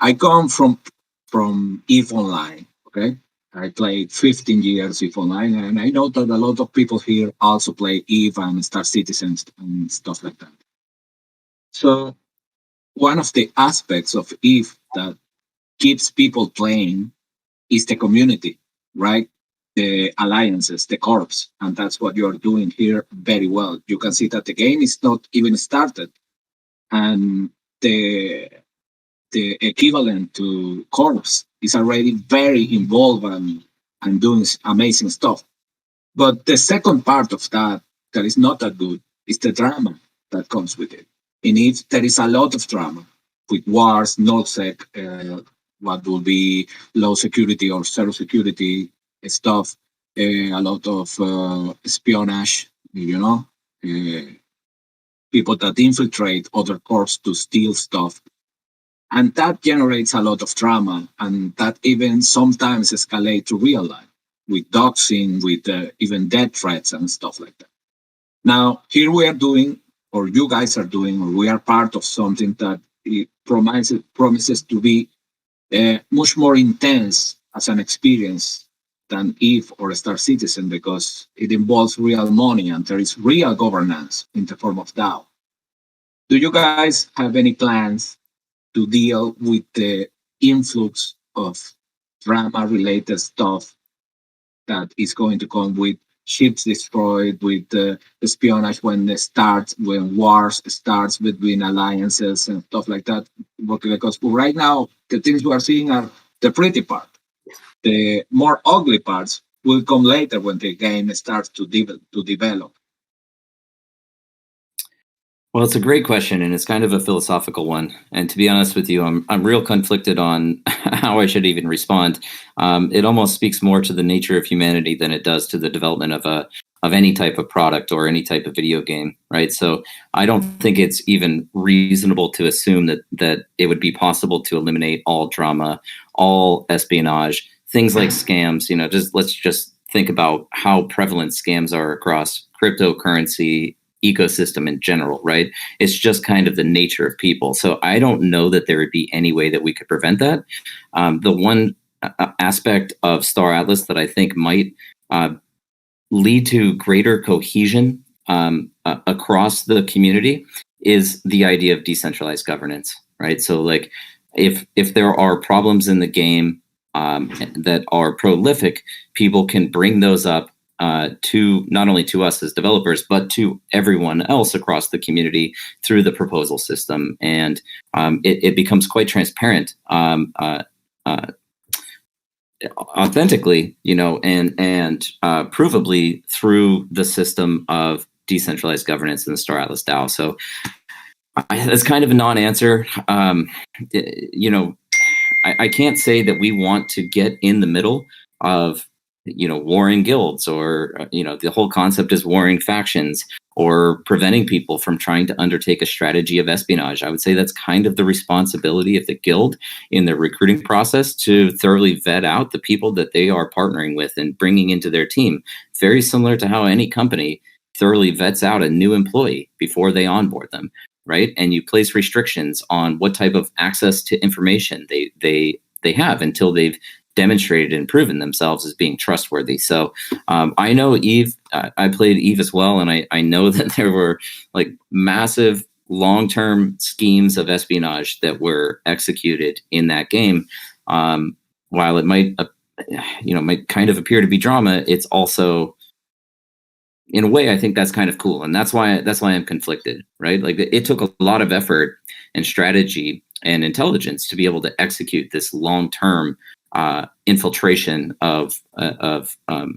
I come from EVE Online, okay? I played 15 years EVE Online, and I know that a lot of people here also play EVE and Star Citizen and stuff like that. So one of the aspects of EVE that keeps people playing is the community, right? The alliances, the corps, and that's what you're doing here very well. You can see that the game is not even started, and the equivalent to corps is already very involved and doing amazing stuff. But the second part of that is not that good is the drama that comes with it. In it, there is a lot of drama with wars, nullsec, what will be low security or zero security stuff, a lot of espionage, people that infiltrate other corps to steal stuff. And that generates a lot of drama, and that even sometimes escalates to real life with doxing, with even death threats and stuff like that. Now, here we are doing, or you guys are doing, or we are part of something that it promises to be much more intense as an experience than EVE or Star Citizen, because it involves real money and there is real governance in the form of DAO. Do you guys have any plans to deal with the influx of drama-related stuff that is going to come with ships destroyed, with espionage when wars starts between alliances and stuff like that? Because right now, the things we are seeing are the pretty part. The more ugly parts will come later when the game starts to develop. Well, it's a great question, and it's kind of a philosophical one. And to be honest with you, I'm real conflicted on how I should even respond. It almost speaks more to the nature of humanity than it does to the development of any type of product or any type of video game, right? So I don't think it's even reasonable to assume that it would be possible to eliminate all drama, all espionage, things like scams. Let's just think about how prevalent scams are across cryptocurrency ecosystem in general, right? It's just kind of the nature of people. So I don't know that there would be any way that we could prevent that. The one aspect of Star Atlas that I think might lead to greater cohesion across the community is the idea of decentralized governance, right? So like if there are problems in the game that are prolific, people can bring those up to not only to us as developers, but to everyone else across the community through the proposal system. And it becomes quite transparent authentically, and provably through the system of decentralized governance in the Star Atlas DAO. So that's kind of a non-answer. I can't say that we want to get in the middle of warring guilds, or the whole concept is warring factions, or preventing people from trying to undertake a strategy of espionage. I would say that's kind of the responsibility of the guild in the recruiting process, to thoroughly vet out the people that they are partnering with and bringing into their team. Very similar to how any company thoroughly vets out a new employee before they onboard them, right? And you place restrictions on what type of access to information they have until they've demonstrated and proven themselves as being trustworthy. So I know Eve, I played Eve as well, and I know that there were like massive long-term schemes of espionage that were executed in that game. While it might kind of appear to be drama, it's also, in a way, I think that's kind of cool. And that's why I'm conflicted, right? Like it took a lot of effort and strategy and intelligence to be able to execute this long-term infiltration of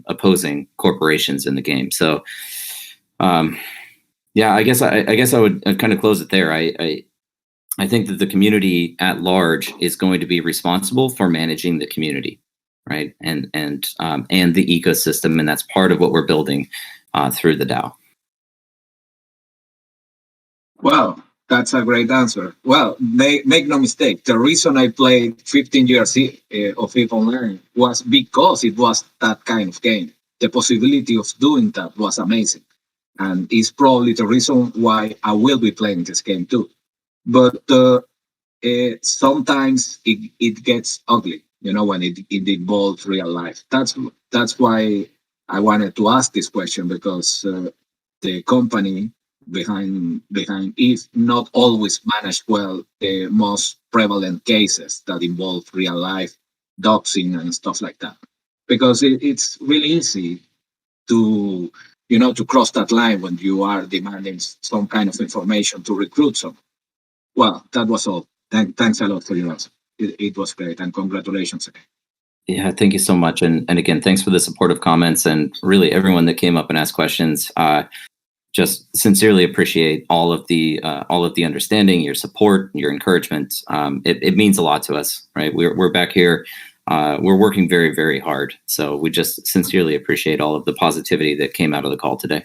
opposing corporations in the game. So, yeah, I guess I would kind of close it there. I think that the community at large is going to be responsible for managing the community, right? And the ecosystem, and that's part of what we're building through the DAO. Well, that's a great answer. Well, make no mistake. The reason I played 15 years of EVE Online was because it was that kind of game. The possibility of doing that was amazing. And it's probably the reason why I will be playing this game too. But sometimes it gets ugly, when it involves real life. That's why I wanted to ask this question, because the company behind EVE not always managed well the most prevalent cases that involve real life doxing and stuff like that. Because it's really easy to cross that line when you are demanding some kind of information to recruit someone. Well, that was all. Thanks a lot for your answer. It was great, and congratulations again. Yeah, thank you so much. And again, thanks for the supportive comments, and really everyone that came up and asked questions. Just sincerely appreciate all of the understanding, your support, your encouragement. It means a lot to us, right? We're back here. We're working very, very hard. So we just sincerely appreciate all of the positivity that came out of the call today.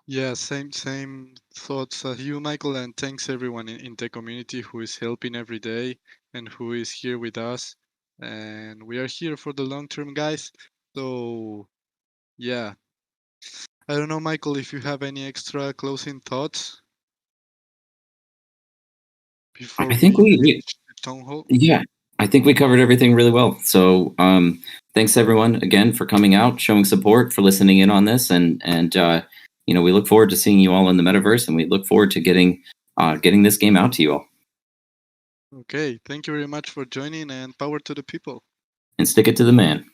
Yeah, same thoughts as you, Michael, and thanks everyone in the community who is helping every day and who is here with us. And we are here for the long term, guys. So yeah, I don't know, Michael, if you have any extra closing thoughts before I think we finish the town hall. Yeah, I think we covered everything really well. So thanks everyone again for coming out, showing support, for listening in on this, and we look forward to seeing you all in the metaverse, and we look forward to getting this game out to you all. Okay, thank you very much for joining, and power to the people. And stick it to the man.